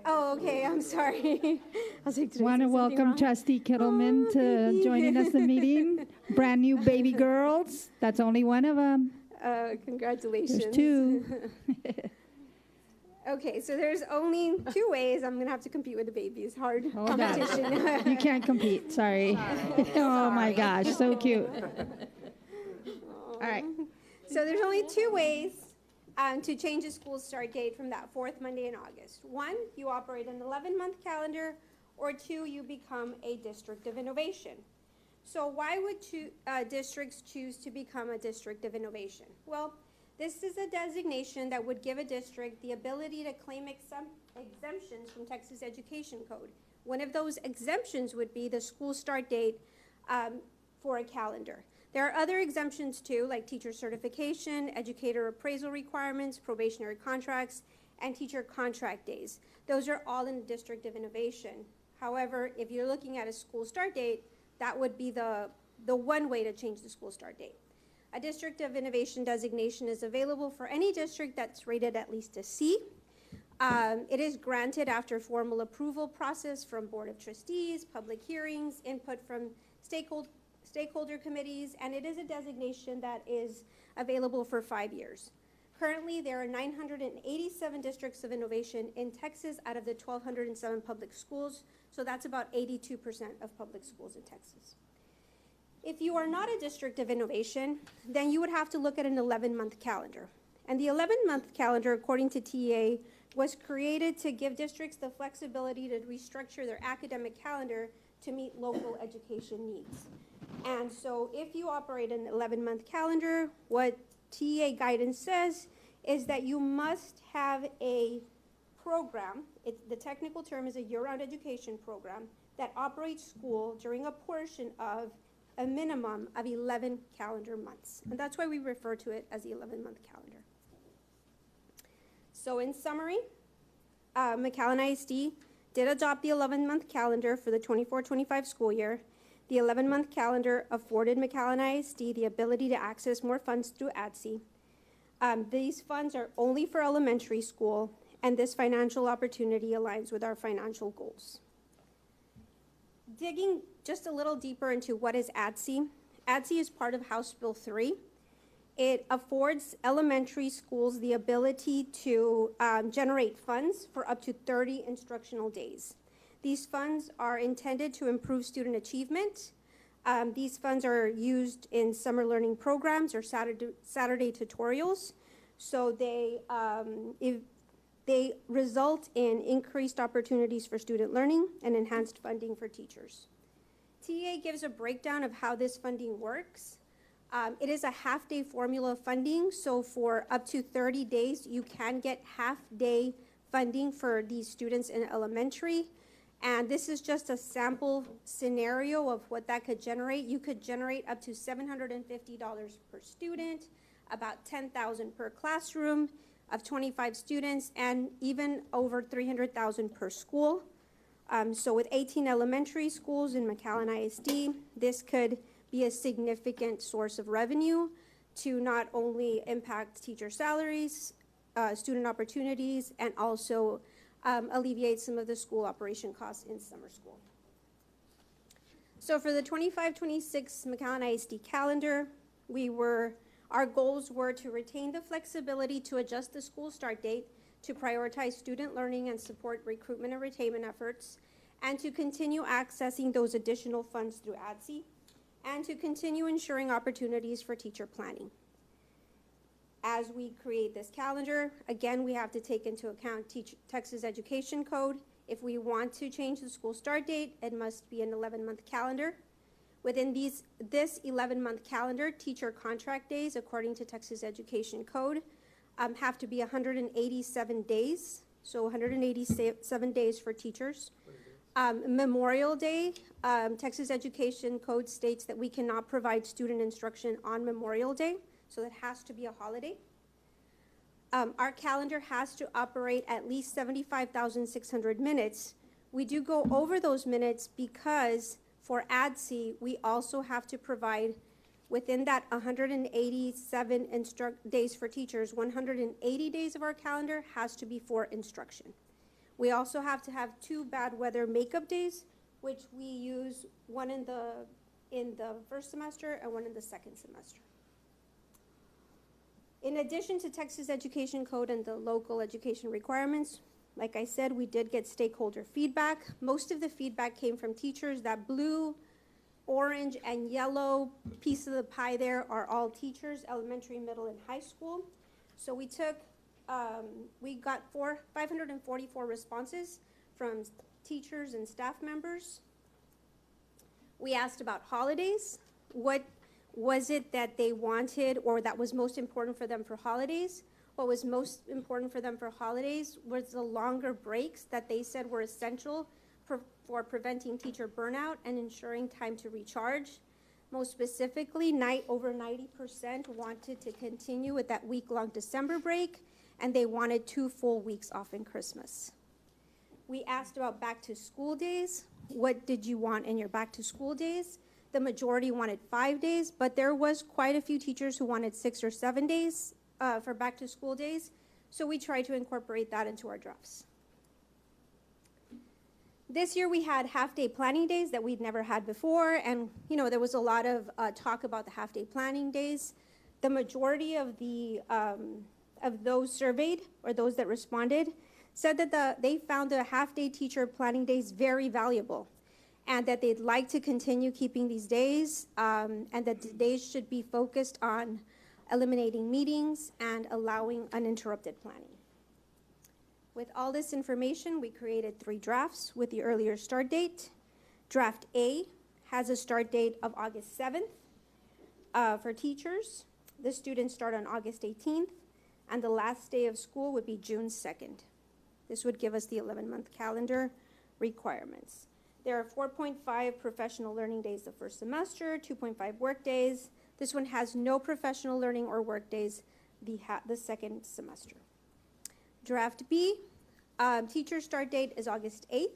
Oh, okay, I'm sorry. I was like, Want to welcome Trustee Kittleman to joining us in the meeting. Brand new baby girls. That's only one of them. Congratulations. There's two. Okay, so there's only two ways. I'm going to have to compete with the babies. Hard competition. You can't compete. Sorry. Oh, my gosh. So cute. All right. So there's only two ways to change the school start date from that fourth Monday in August. One, you operate an 11-month calendar, or two, you become a district of innovation. So why would districts choose to become a district of innovation? Well, this is a designation that would give a district the ability to claim exemptions from Texas Education Code. One of those exemptions would be the school start date for a calendar. There are other exemptions too, like teacher certification, educator appraisal requirements, probationary contracts, and teacher contract days. Those are all in the District of Innovation. However, if you're looking at a school start date, that would be the one way to change the school start date. A District of Innovation designation is available for any district that's rated at least a C. It is granted after formal approval process from Board of Trustees, public hearings, input from stakeholder committees, and it is a designation that is available for 5 years. Currently, there are 987 districts of innovation in Texas out of the 1,207 public schools, so that's about 82% of public schools in Texas. If you are not a district of innovation, then you would have to look at an 11-month calendar. And the 11-month calendar, according to TEA, was created to give districts the flexibility to restructure their academic calendar to meet local education needs. And so if you operate an 11-month calendar, what TEA guidance says is that you must have a program, the technical term is a year-round education program, that operates school during a portion of a minimum of 11 calendar months. And that's why we refer to it as the 11-month calendar. So in summary, McAllen ISD did adopt the 11-month calendar for the 24-25 school year. The 11-month calendar afforded McAllen ISD the ability to access more funds through ADSE. These funds are only for elementary school, and this financial opportunity aligns with our financial goals. Digging just a little deeper into what is ADSE, ADSE is part of House Bill 3. It affords elementary schools the ability to generate funds for up to 30 instructional days. These funds are intended to improve student achievement. These funds are used in summer learning programs or Saturday tutorials. So they result in increased opportunities for student learning and enhanced funding for teachers. TEA gives a breakdown of how this funding works. It is a half-day formula funding, so for up to 30 days, you can get half-day funding for these students in elementary. And this is just a sample scenario of what that could generate. You could generate up to $750 per student, about $10,000 per classroom of 25 students, and even over $300,000 per school. So with 18 elementary schools in McAllen ISD, this could be a significant source of revenue to not only impact teacher salaries, student opportunities, and also alleviate some of the school operation costs in summer school. So for the 25-26 McAllen ISD calendar, our goals were to retain the flexibility to adjust the school start date, to prioritize student learning and support recruitment and retainment efforts, and to continue accessing those additional funds through ADSE, and to continue ensuring opportunities for teacher planning. As we create this calendar, again, we have to take into account Texas Education Code. If we want to change the school start date, it must be an 11-month calendar. Within this 11-month calendar, teacher contract days, according to Texas Education Code, have to be 187 days, so 187 days for teachers. Memorial Day, Texas Education Code states that we cannot provide student instruction on Memorial Day, so that has to be a holiday. Our calendar has to operate at least 75,600 minutes. We do go over those minutes because for ADSE, we also have to provide within that 187 days for teachers, 180 days of our calendar has to be for instruction. We also have to have 2 bad weather makeup days, which we use one in the first semester and one in the second semester. In addition to Texas Education Code and the local education requirements, like I said, we did get stakeholder feedback. Most of the feedback came from teachers. That blue, orange, and yellow piece of the pie there are all teachers, elementary, middle, and high school. So we got 544 responses from teachers and staff members. We asked about holidays. What was it that they wanted or that was most important for them for holidays? What was most important for them for holidays was the longer breaks that they said were essential for preventing teacher burnout and ensuring time to recharge. Most specifically, over 90% wanted to continue with that week-long December break, and they wanted 2 full weeks off in Christmas. We asked about back-to-school days. What did you want in your back-to-school days? The majority wanted 5 days, but there was quite a few teachers who wanted 6 or 7 days for back-to-school days, so we tried to incorporate that into our drafts. This year we had half-day planning days that we'd never had before, and there was a lot of talk about the half-day planning days. The majority of those surveyed, or those that responded, said that they found the half-day teacher planning days very valuable, and that they'd like to continue keeping these days, and that the days should be focused on eliminating meetings and allowing uninterrupted planning. With all this information, we created 3 drafts with the earlier start date. Draft A has a start date of August 7th for teachers. The students start on August 18th, and the last day of school would be June 2nd. This would give us the 11-month calendar requirements. There are 4.5 professional learning days the first semester, 2.5 work days. This one has no professional learning or work days the second semester. Draft B, teacher start date is August 8th.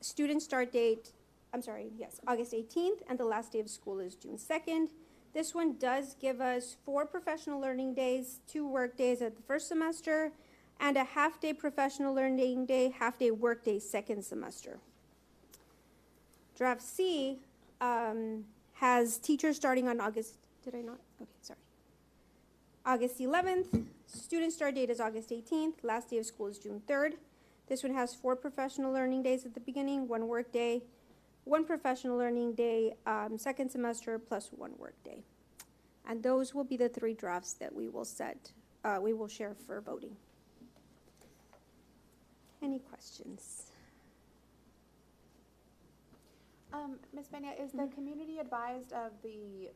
Student start date, August 18th, and the last day of school is June 2nd. This one does give us 4 professional learning days, 2 work days at the first semester, and a half-day professional learning day, half-day work day second semester. Draft C has teachers starting on August 11th. Student start date is August 18th. Last day of school is June 3rd. This one has 4 professional learning days at the beginning, 1 work day, 1 professional learning day, second semester, plus 1 work day. And those will be the 3 drafts that we will share for voting. Any questions? Ms. Benya, is the community advised of the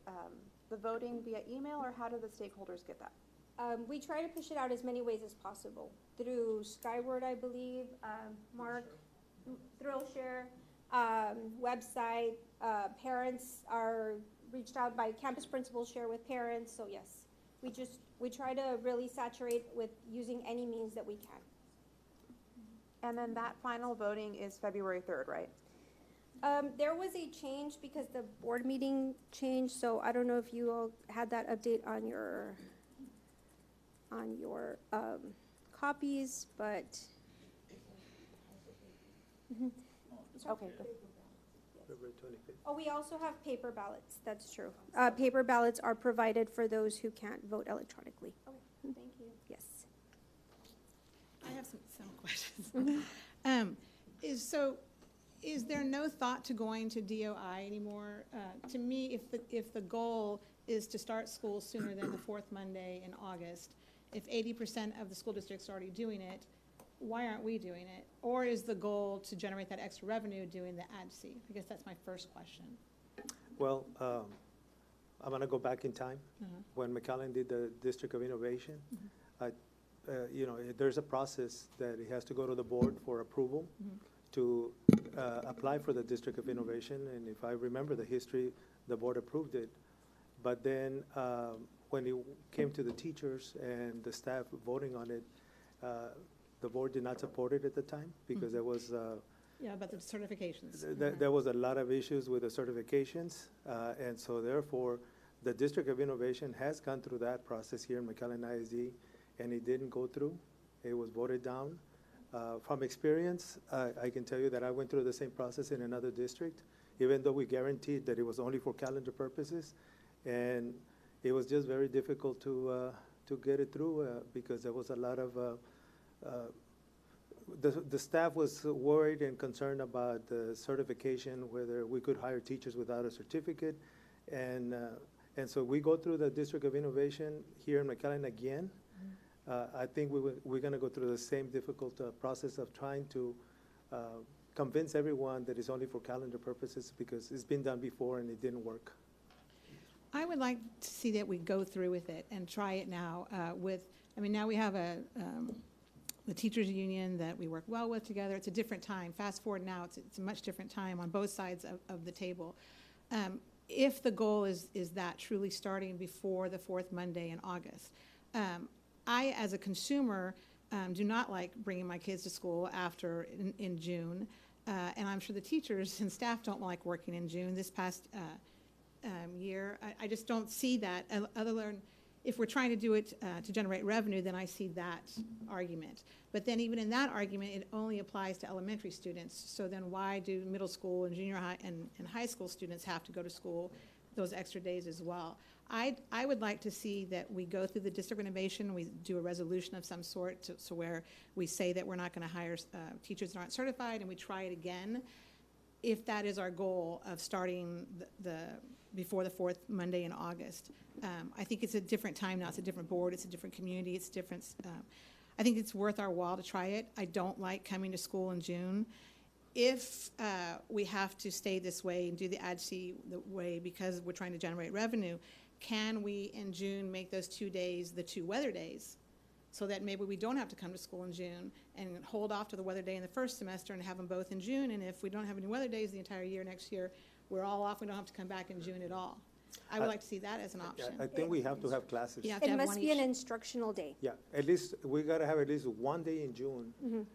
voting via email, or how do the stakeholders get that? We try to push it out as many ways as possible. Through Skyward, I believe, Mark, Thrillshare, website, parents are reached out by campus principals, share with parents, so yes. We try to really saturate with using any means that we can. And then that final voting is February 3rd, right? There was a change because the board meeting changed, so I don't know if you all had that update on your copies, but. Okay, good. February 25th. Oh, we also have paper ballots, that's true. Paper ballots are provided for those who can't vote electronically. Okay, thank you. Yes. I have some questions. Is there no thought to going to DOI anymore? To me, if the goal is to start school sooner than the fourth Monday in August, if 80% of the school district's already doing it, why aren't we doing it? Or is the goal to generate that extra revenue doing the ADC? I guess that's my first question. Well, I'm going to go back in time. When McAllen did the District of Innovation, there's a process that it has to go to the board for approval to apply for the District of Innovation. And if I remember the history, the board approved it. But then when it came to the teachers and the staff voting on it, the board did not support it at the time because there was yeah, about the certifications. There was a lot of issues with the certifications, and so therefore, the District of Innovation has gone through that process here in McAllen ISD, and it didn't go through. It was voted down. From experience, I can tell you that I went through the same process in another district, even though we guaranteed that it was only for calendar purposes, and it was just very difficult to get it through because there was a lot of the staff was worried and concerned about the certification, whether we could hire teachers without a certificate. And so we go through the District of Innovation here in McAllen again. I think we're going to go through the same difficult process of trying to convince everyone that it's only for calendar purposes because it's been done before and it didn't work. I would like to see that we go through with it and try it now now we have the teachers union that we work well with together. It's a different time. Fast forward now, it's a much different time on both sides of the table. If the goal is that truly starting before the fourth Monday in August, I, as a consumer, do not like bringing my kids to school after in June, and I'm sure the teachers and staff don't like working in June. This past year, I just don't see that other than if we're trying to do it to generate revenue, then I see that argument. But then even in that argument, it only applies to elementary students. So then why do middle school and junior high and high school students have to go to school those extra days as well? I would like to see that we go through the District of Innovation, we do a resolution of some sort to where we say that we're not going to hire teachers that aren't certified, and we try it again. If that is our goal of starting before the fourth Monday in August. I think it's a different time now. It's a different board. It's a different community. It's different. I think it's worth our while to try it. I don't like coming to school in June. If we have to stay this way and do the ADC the way because we're trying to generate revenue, can we in June make those 2 days the 2 weather days so that maybe we don't have to come to school in June and hold off to the weather day in the first semester and have them both in June? And if we don't have any weather days the entire year next year, we're all off. We don't have to come back in June at all. I would like to see that as an option. I think we have to have classes. It must be an instructional day. Yeah, at least we got to have at least 1 day in June.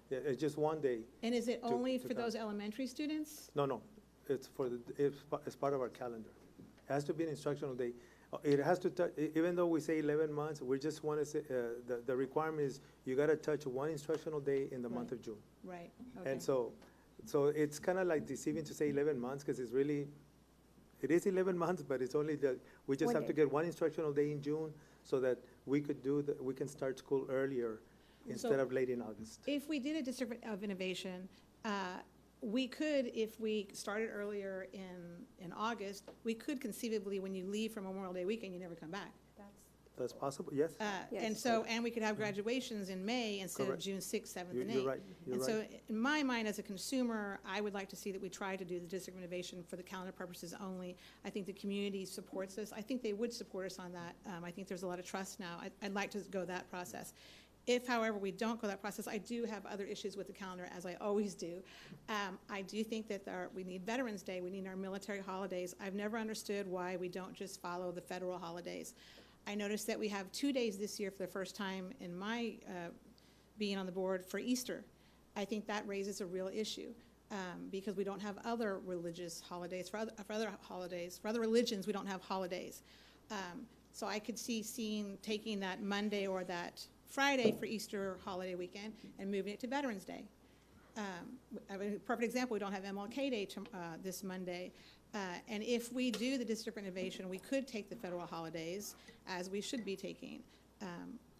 Yeah, it's just 1 day. And is it only for those elementary students? No, it's it's part of our calendar. It has to be an instructional day. It has to even though we say 11 months, we just want to say the requirement is you got to touch 1 instructional day in the month of June. Right. Okay. And so it's kind of like deceiving to say 11 months because it's really. It is 11 months, but it's only we just have to get 1 instructional day in June so that we could we can start school earlier instead of late in August. If we did a District of Innovation, we could, if we started earlier in August, we could conceivably, when you leave for Memorial Day weekend, you never come back. That's possible, yes. And we could have graduations in May instead of June 6th, 7th, and 8th. You're right. And so in my mind as a consumer, I would like to see that we try to do the District of Innovation for the calendar purposes only. I think the community supports us. I think they would support us on that. I think there's a lot of trust now. I'd like to go that process. If, however, we don't go that process, I do have other issues with the calendar, as I always do. I do think that we need Veterans Day. We need our military holidays. I've never understood why we don't just follow the federal holidays. I noticed that we have 2 days this year for the first time in my being on the board for Easter. I think that raises a real issue. Because we don't have other religious holidays. For other religions, we don't have holidays. So I could see taking that Monday or that Friday for Easter holiday weekend and moving it to Veterans Day. A perfect example, we don't have MLK Day this Monday. And if we do the district renovation, we could take the federal holidays, as we should be taking.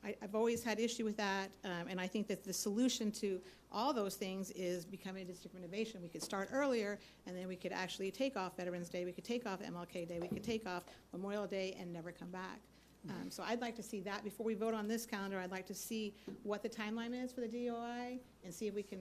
I've always had issue with that, and I think that the solution to all those things is becoming a district renovation. We could start earlier, and then we could actually take off Veterans Day, we could take off MLK Day, we could take off Memorial Day and never come back. So I'd like to see that. Before we vote on this calendar, I'd like to see what the timeline is for the DOI and see if we can,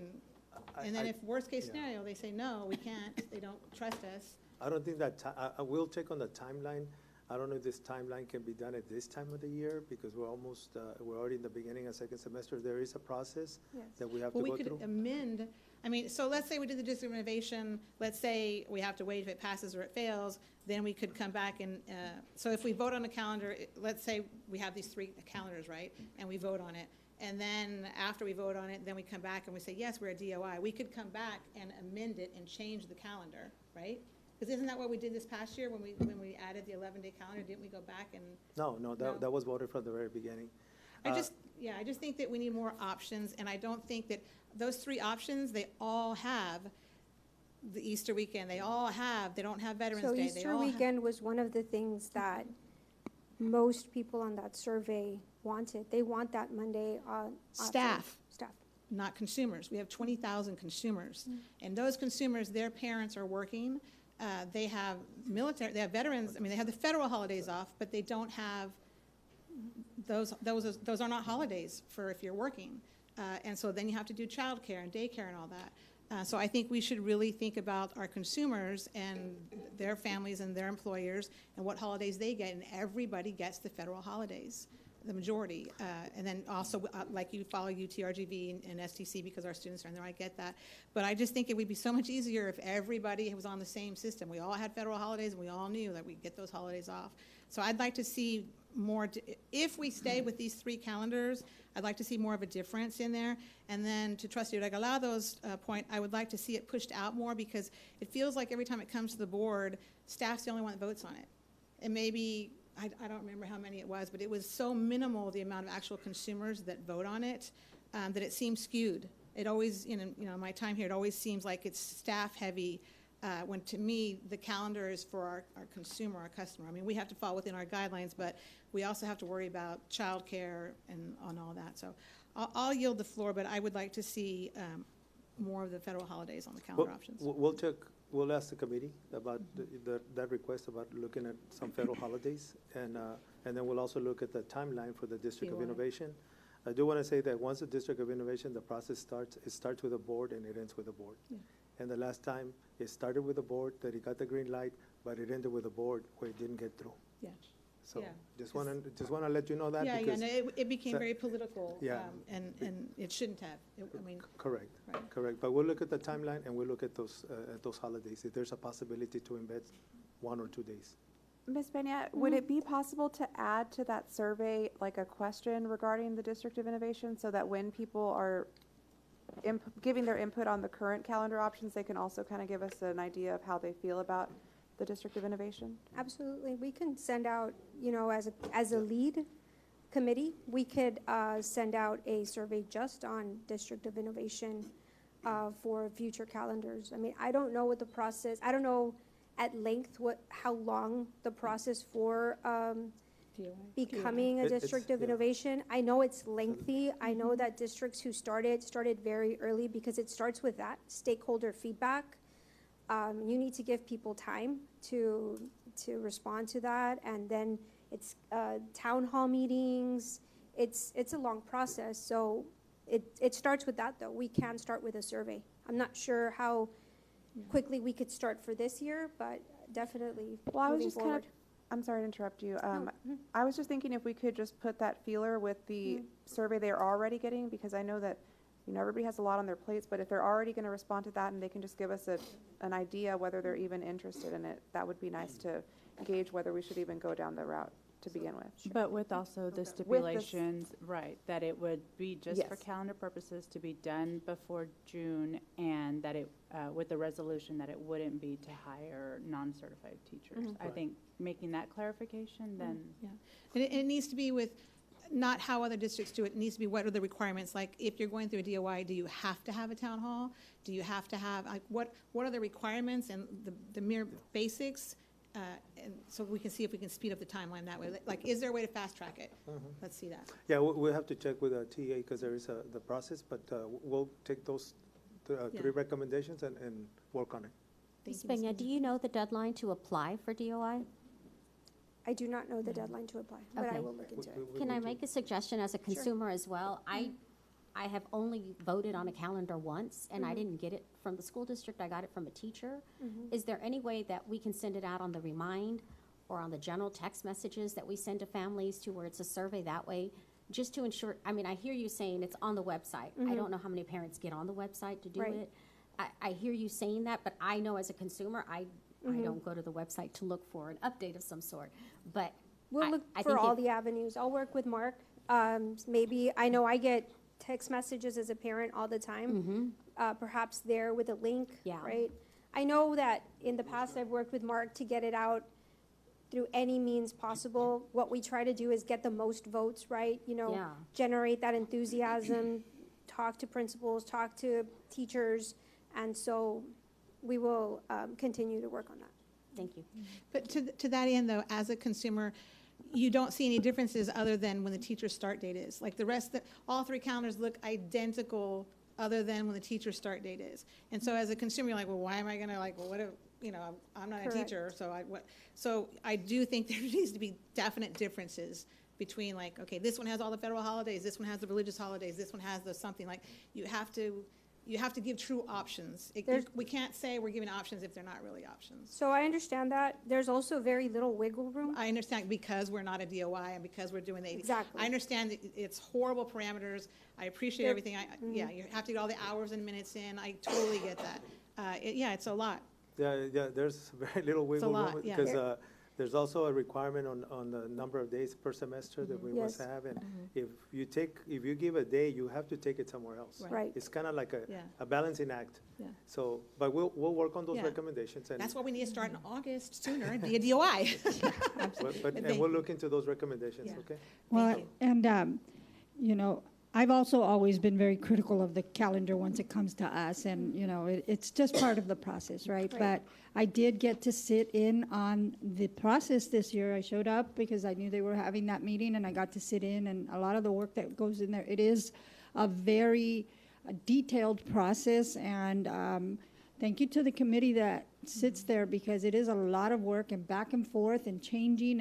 and then if worst case scenario, they say, no, we can't, they don't trust us. I don't think that, I will check on the timeline. I don't know if this timeline can be done at this time of the year, because we're almost, we're already in the beginning of second semester. There is a process that we have to go through. Well, we could amend, I mean, so let's say we do the district renovation, let's say we have to wait if it passes or it fails, then we could come back and, so if we vote on a calendar, let's say we have these 3 calendars, right? And we vote on it. And then after we vote on it, then we come back and we say, yes, we're a DOI. We could come back and amend it and change the calendar, right? Because isn't that what we did this past year when we added the 11-day calendar? Didn't we go back and? No, that was voted from the very beginning. I just think that we need more options, and I don't think that those 3 options, they all have the Easter weekend. They don't have Veterans Day. So Easter weekend was one of the things that most people on that survey wanted. They want that Monday Staff, not consumers. We have 20,000 consumers, and those consumers, their parents are working. They have military, they have veterans, I mean, they have the federal holidays off, but they don't have, those are not holidays for if you're working. And so then you have to do childcare and daycare and all that. So I think we should really think about our consumers and their families and their employers and what holidays they get, and everybody gets the federal holidays, the majority. And then also, like you follow UTRGV and STC because our students are in there, I get that. But I just think it would be so much easier if everybody was on the same system. We all had federal holidays, and we all knew that we'd get those holidays off. So I'd like to see more, if we stay with these 3 calendars, I'd like to see more of a difference in there. And then to Trustee Regalado's point, I would like to see it pushed out more, because it feels like every time it comes to the board, staff's the only one that votes on it. And maybe, I don't remember how many it was, but it was so minimal, the amount of actual consumers that vote on it, that it seems skewed. It always, my time here, it always seems like it's staff heavy, when to me, the calendar is for our consumer, our customer. I mean, we have to fall within our guidelines, but we also have to worry about childcare and on all that. So I'll yield the floor, but I would like to see more of the federal holidays on the calendar options. We'll ask the committee about that request about looking at some federal holidays, and then we'll also look at the timeline for the District of Innovation. I do want to say that once the District of Innovation, the process starts, it starts with the board and it ends with the board. Yeah. And the last time, it started with the board, that it got the green light, but it ended with the board where it didn't get through. Yeah. So just want to let you know that. Yeah, because it became very political. Yeah. And it shouldn't have. Correct. Right. Correct. But we'll look at the timeline and we'll look at those holidays, if there's a possibility to embed 1 or 2 days. Ms. Peña, would it be possible to add to that survey like a question regarding the District of Innovation, so that when people are giving their input on the current calendar options, they can also kind of give us an idea of how they feel about the District of Innovation? Absolutely. We can send out, as a lead committee, we could send out a survey just on District of Innovation for future calendars. I mean, I don't know what the process, I don't know at length how long the process for becoming a District of Innovation. I know it's lengthy. I know that districts who started very early, because it starts with that stakeholder feedback. You need to give people time to respond to that, and then it's town hall meetings. It's a long process, so it starts with that, though. We can start with a survey. I'm not sure how quickly we could start for this year, but definitely moving forward. I'm sorry to interrupt you. I was just thinking if we could just put that feeler with the survey they're already getting, because I know that everybody has a lot on their plates, but if they're already going to respond to that and they can just give us an idea whether they're even interested in it, that would be nice to gauge whether we should even go down the route. to begin with. But with also the stipulations, right, that it would be just for Yes. calendar purposes to be done before June, and that it, with the resolution that it wouldn't be to hire non-certified teachers. I think making that clarification, then. Yeah, and it needs to be with not how other districts do it. It needs to be what are the requirements. Like if you're going through a DOI, do you have to have a town hall? Do you have to have, like, what are the requirements and the mere basics? And so we can see if we can speed up the timeline that way. Like, is there a way to fast track it? Let's see that. Yeah, we'll have to check with TA because there is the process, but we'll take those three recommendations and work on it. Ms. Peña, do you know the deadline to apply for DOI? I do not know the deadline to apply, but I will look into it. Can I make a suggestion as a consumer as well? I have only voted on a calendar once, and I didn't get it from the school district. I got it from a teacher. Is there any way that we can send it out on the Remind or on the general text messages that we send to families to where it's a survey that way, just to ensure? I mean, I hear you saying it's on the website. I don't know how many parents get on the website to do it. I hear you saying that, but I know as a consumer, I don't go to the website to look for an update of some sort. But We'll look for all the avenues. I'll work with Mark. Maybe, I know I get text messages as a parent all the time, perhaps there with a link, right? I know that in the past I've worked with Mark to get it out through any means possible. What we try to do is get the most votes, right? You know, generate that enthusiasm, talk to principals, talk to teachers, and so we will continue to work on that. Thank you. But to that end, though, as a consumer, you don't see any differences other than when the teacher's start date is. Like the rest, all three calendars look identical other than when the teacher's start date is. And so as a consumer, you're like, well, why am I gonna, like, well, what if, you know, I'm not a teacher, so I do think there needs to be definite differences between, like, okay, this one has all the federal holidays, this one has the religious holidays, this one has the something, like, you have to give true options. We can't say we're giving options if they're not really options. So I understand that. There's also very little wiggle room. I understand because we're not a DOI and because we're doing the 80. Exactly. I understand that it's horrible parameters. I appreciate everything. Yeah, you have to get all the hours and minutes in. I totally get that. Yeah, it's a lot. Yeah, there's very little wiggle room yeah. because there's also a requirement on the number of days per semester that we must have, and if you give a day, you have to take it somewhere else. Right. It's kind of like a balancing act. Yeah. So, but we'll work on those recommendations, and that's why we need to start in August sooner and be a DOI. and we'll look into those recommendations. Okay. Well, and you know, I've also always been very critical of the calendar once it comes to us, and, you know, it's just part of the process, right? But I did get to sit in on the process this year. I showed up because I knew they were having that meeting, and I got to sit in, and a lot of the work that goes in there, it is a very detailed process, and thank you to the committee that sits there, because it is a lot of work and back and forth and changing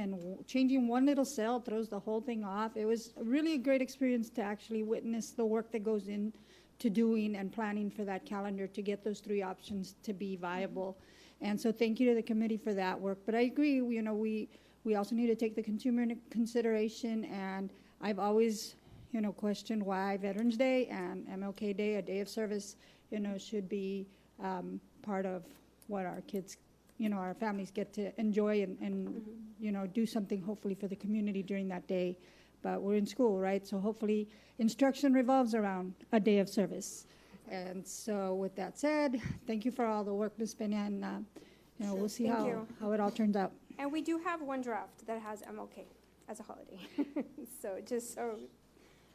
one little cell throws the whole thing off. It was really a great experience to actually witness the work that goes into doing and planning for that calendar to get those three options to be viable. And so thank you to the committee for that work. But I agree, you know, we also need to take the consumer into consideration, and I've always, you know, questioned why Veterans Day and MLK Day, a day of service, you know, should be part of what our kids, you know, our families get to enjoy and you know, do something hopefully for the community during that day. But we're in school, right? So hopefully instruction revolves around a day of service. And so with that said, thank you for all the work, Ms. Peña, and you know, we'll see how it all turns out. And we do have one draft that has MLK as a holiday. So just so,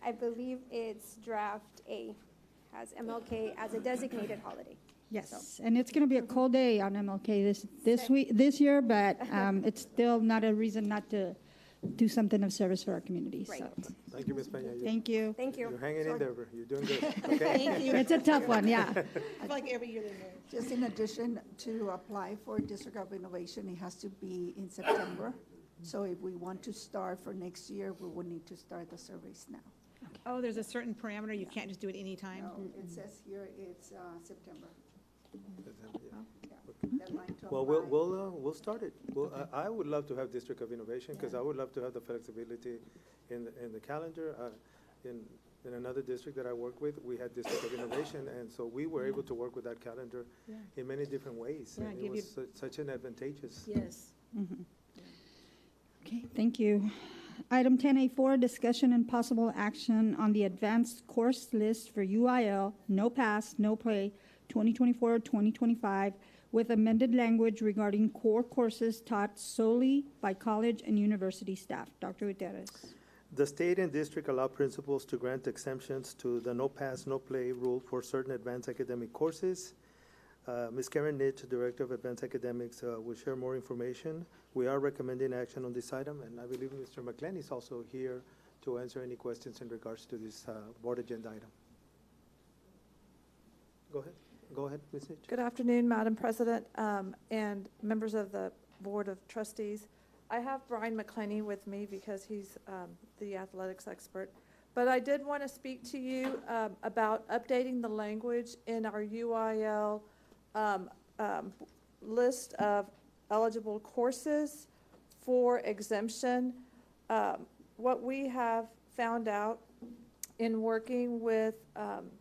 I believe it's draft A, has MLK as a designated holiday. Yes, and it's going to be a cold day on MLK this year, but it's still not a reason not to do something of service for our community. Right. So. Thank you, Ms. Peña. Thank you. Thank you. You're hanging in there. You're doing good. Okay. Thank you. It's a tough one, yeah. I feel like every year they move. Just in addition to apply for District of Innovation, it has to be in September. So if we want to start for next year, we will need to start the surveys now. Oh, there's a certain parameter. You can't just do it any time. No, it says here it's September. Well, we'll start it. Well, I would love to have District of Innovation because I would love to have the flexibility in the calendar. In another district that I work with, we had District of Innovation, and so we were able to work with that calendar in many different ways. Yeah, and it was such an advantageous. Yes. Okay. Okay, thank you. Item 10A4, discussion and possible action on the advanced course list for UIL, no pass, no play, 2024-2025, with amended language regarding core courses taught solely by college and university staff. Dr. Gutierrez. The state and district allow principals to grant exemptions to the no pass, no play rule for certain advanced academic courses. Ms. Karen Nitch, Director of Advanced Academics, will share more information. We are recommending action on this item, and I believe Mr. McLean is also here to answer any questions in regards to this board agenda item. Go ahead. Go ahead, Ms. Nitch. Good afternoon, Madam President, and members of the Board of Trustees. I have Brian McClenny with me because he's the athletics expert. But I did want to speak to you about updating the language in our UIL list of eligible courses for exemption. What we have found out in working with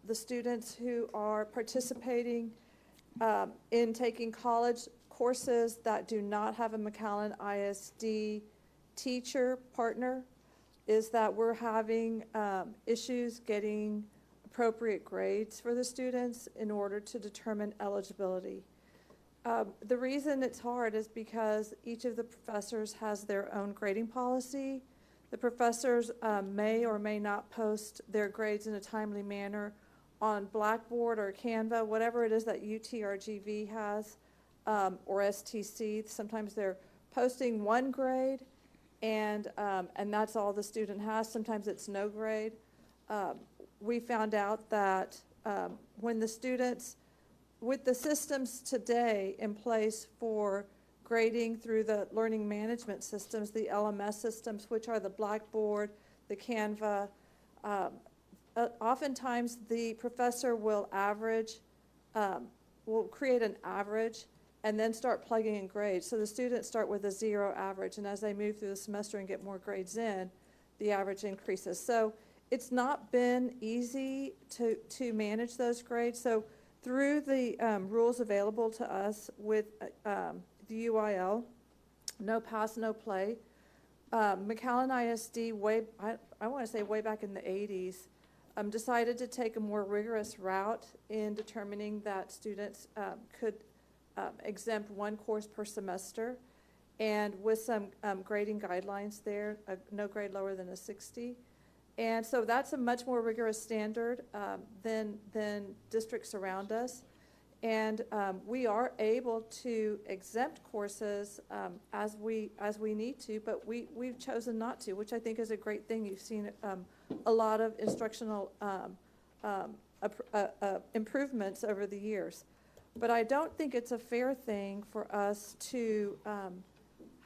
the students who are participating in taking college courses that do not have a McAllen ISD teacher partner is that we're having issues getting appropriate grades for the students in order to determine eligibility. The reason it's hard is because each of the professors has their own grading policy. The professors may or may not post their grades in a timely manner on Blackboard or Canva, whatever it is that UTRGV has, or STC. Sometimes they're posting one grade and that's all the student has. Sometimes it's no grade. We found out that when the students, with the systems today in place for grading through the learning management systems, the LMS systems, which are the Blackboard, the Canva, oftentimes the professor will average, will create an average and then start plugging in grades. So the students start with a 0 average, and as they move through the semester and get more grades in, the average increases. So it's not been easy to manage those grades. So through the rules available to us with the UIL, no pass, no play, McAllen ISD, I want to say way back in the 80s, decided to take a more rigorous route in determining that students could exempt one course per semester, and with some grading guidelines there, no grade lower than a 60. And so that's a much more rigorous standard than districts around us. And we are able to exempt courses as we need to, but we've chosen not to, which I think is a great thing. You've seen a lot of instructional improvements over the years. But I don't think it's a fair thing for us to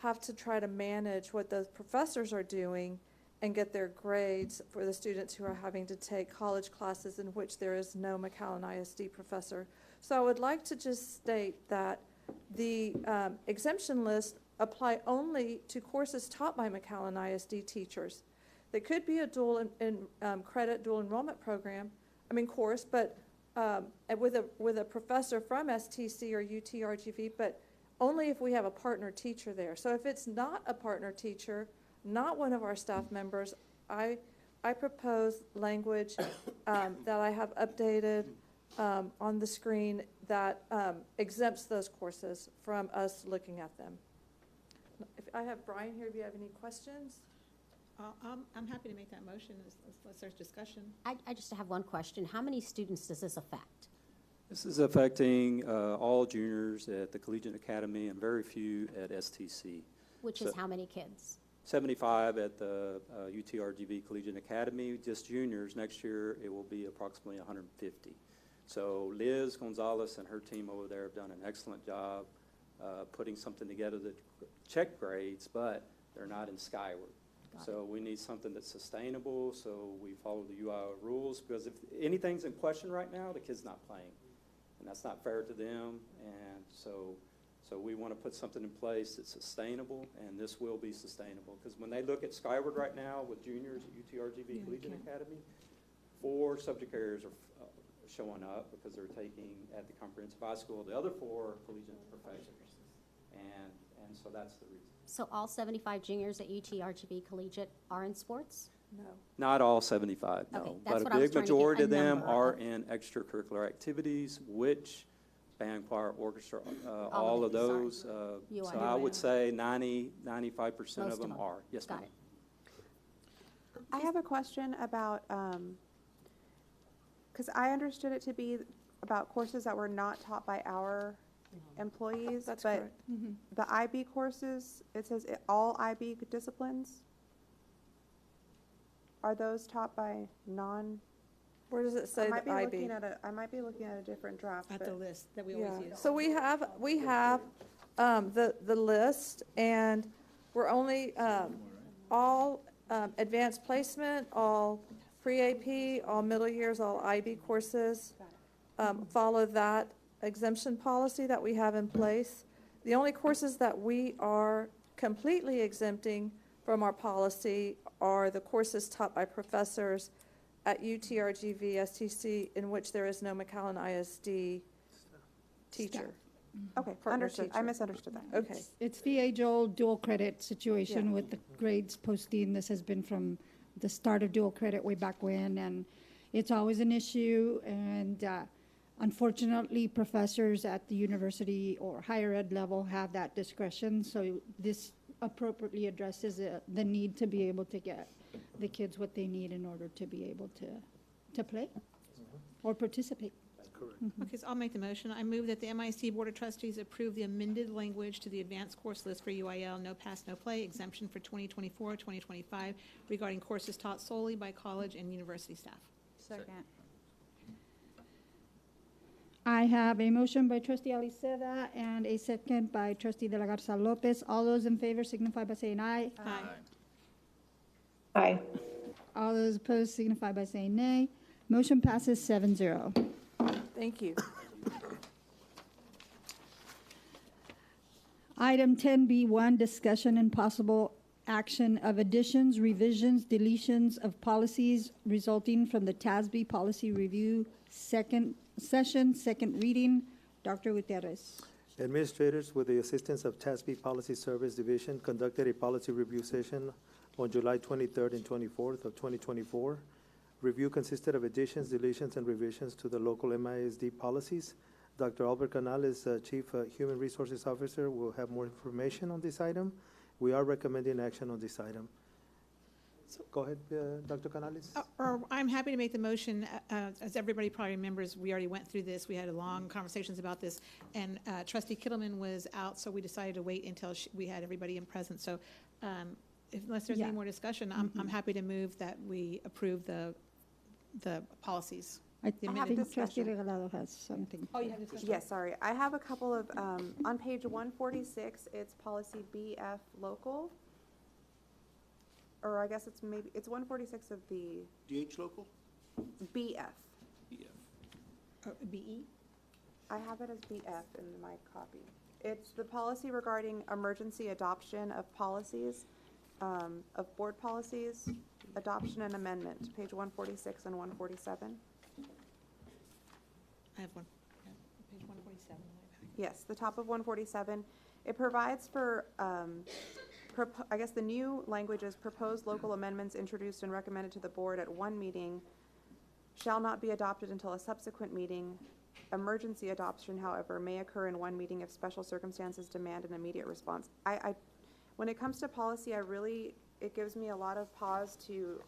have to try to manage what those professors are doing and get their grades for the students who are having to take college classes in which there is no McAllen ISD professor. So I would like to just state that the exemption list apply only to courses taught by McAllen ISD teachers. They could be a dual credit dual enrollment course, but with a professor from STC or UTRGV, but only if we have a partner teacher there. So if it's not a partner teacher, not one of our staff members, I propose language that I have updated on the screen that exempts those courses from us looking at them. If I have Brian here, do you have any questions? I'm happy to make that motion. Let's start discussion. I just have one question. How many students does this affect? This is affecting all juniors at the Collegiate Academy and very few at STC. Which is how many kids? 75 at the UTRGV Collegiate Academy, just juniors. Next year, it will be approximately 150. So Liz Gonzalez and her team over there have done an excellent job putting something together that check grades, but they're not in Skyward. So we need something that's sustainable, so we follow the UIL rules, because if anything's in question right now, the kid's not playing. And that's not fair to them, and so we want to put something in place that's sustainable, and this will be sustainable. Because when they look at Skyward right now with juniors at UTRGV Collegiate Academy, 4 subject areas are showing up because they're taking at the comprehensive high school. The other 4 are collegiate professors. And and so that's the reason. So all 75 juniors at UTRGV Collegiate are in sports? No. Not all 75, no. Okay, that's But what a I was big trying to get majority a of them number are of. in extracurricular activities, which band, choir, orchestra, All all of of it, sorry. those. So UIL. I would say 95% Most of them are. Yes, Got ma'am. it. I have a question about, because I understood it to be about courses that were not taught by our employees. That's but correct. the IB courses, it says all IB disciplines. Are those taught by non? Where does it I say might the be IB? looking at a, I might be looking at a different draft. At but- the list that we Yeah, always use. so we have the list, and we're only, all advanced placement, all pre-AP, all middle years, all IB courses, follow that exemption policy that we have in place. The only courses that we are completely exempting from our policy are the courses taught by professors at UTRGV STC in which there is no McAllen ISD teacher. Okay, Partner understood. I teacher. misunderstood that. Okay. It's the age-old dual credit situation Yeah. with the grades posting. This has been from the start of dual credit way back when, and it's always an issue. And unfortunately, professors at the university or higher ed level have that discretion. So this appropriately addresses the need to be able to get the kids what they need in order to be able to play or participate. Correct. Okay, so I'll make the motion. I move that the MISD Board of Trustees approve the amended language to the advanced course list for UIL, no pass, no play, exemption for 2024, 2025 regarding courses taught solely by college and university staff. Second. I have a motion by trustee Aliceda and a second by trustee De La Garza Lopez. All those in favor signify by saying aye. Aye. All those opposed signify by saying nay. Motion passes 7-0. Thank you. Item 10B1, discussion and possible action of additions, revisions, deletions of policies resulting from the TASB policy review second reading. Dr. Gutierrez. Administrators, with the assistance of TASB Policy Service Division, conducted a policy review session on July 23rd and 24th of 2024. Review consisted of additions, deletions, and revisions to the local MISD policies. Dr. Albert Canales, Chief Human Resources Officer, will have more information on this item. We are recommending action on this item. So go ahead, Dr. Canales. Or I'm happy to make the motion. As everybody probably remembers, we already went through this. We had long conversations about this, and trustee Kittleman was out, so we decided to wait until we had everybody in present. So unless there's any more discussion, I'm happy to move that we approve the policies. I The think amended trustee discussion. Regalado has something. Oh, you have discussion? Yes, sorry. I have a couple of, on page 146, it's policy BF local. Or I guess it's 146 of the DH local? BF. BE? I have it as BF in my copy. It's the policy regarding emergency adoption of policies, of board policies, adoption and amendment, page 146 and 147. I have one. Yeah, page 147 in my packet. Yes, the top of 147. It provides for, I guess the new language is proposed local amendments introduced and recommended to the board at one meeting shall not be adopted until a subsequent meeting. Emergency adoption, however, may occur in one meeting if special circumstances demand an immediate response. When it comes to policy, it gives me a lot of pause to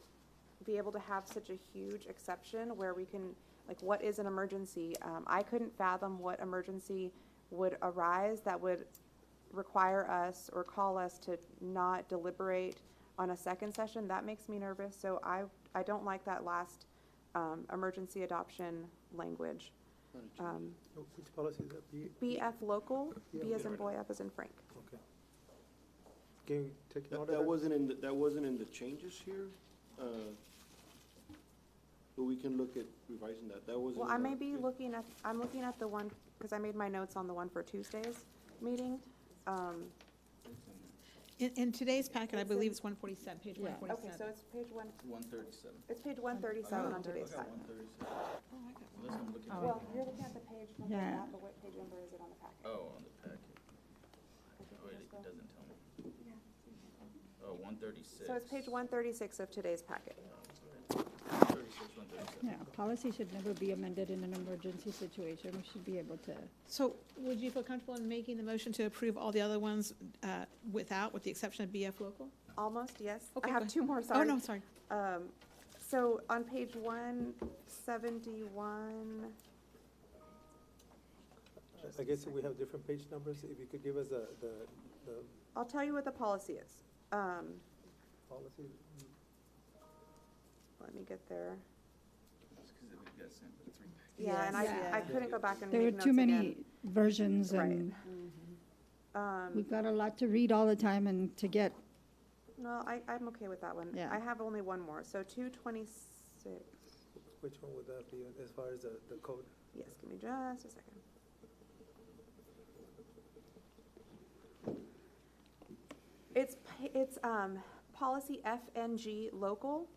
be able to have such a huge exception where we can, like, what is an emergency? I couldn't fathom what emergency would arise that would require us or call us to not deliberate on a second session. That makes me nervous, so I don't like that last emergency adoption language. Which policy is that? BF local, B as in boy, F as in Frank. Okay. Can you take note of That wasn't in the changes here, but we can look at revising that. That wasn't. Well, I may be looking at the one, because I made my notes on the one for Tuesday's meeting. In today's packet, I believe it's 147, page 147. Okay, so it's page 137. It's page 137 on today's packet. 137. Unless I'm looking. Well, you're looking at the page number, Yeah. not, but what page number is it on the packet? Oh, on the packet. Wait, It doesn't tell me. Oh, 136. So it's page 136 of today's packet. 136, 137. Yeah, policy should never be amended in an emergency situation. We should be able to. So would you feel comfortable in making the motion to approve all the other ones with the exception of BF local? Almost, yes. Okay, I go have ahead. two more, sorry. Oh, no, sorry. So on page 171, I guess we have different page numbers. If you could give us the I'll tell you what the policy is. policy. Let me get there. It's 'cause it got sent with 3 packets. Yeah, and Yes. I couldn't go back and There make were notes too many again. versions, Right. and we've got a lot to read all the time and to get. No, I'm okay with that one. Yeah. I have only one more, so 226. Which one would that be as far as the code? Yes, give me just a second. It's policy FNG local,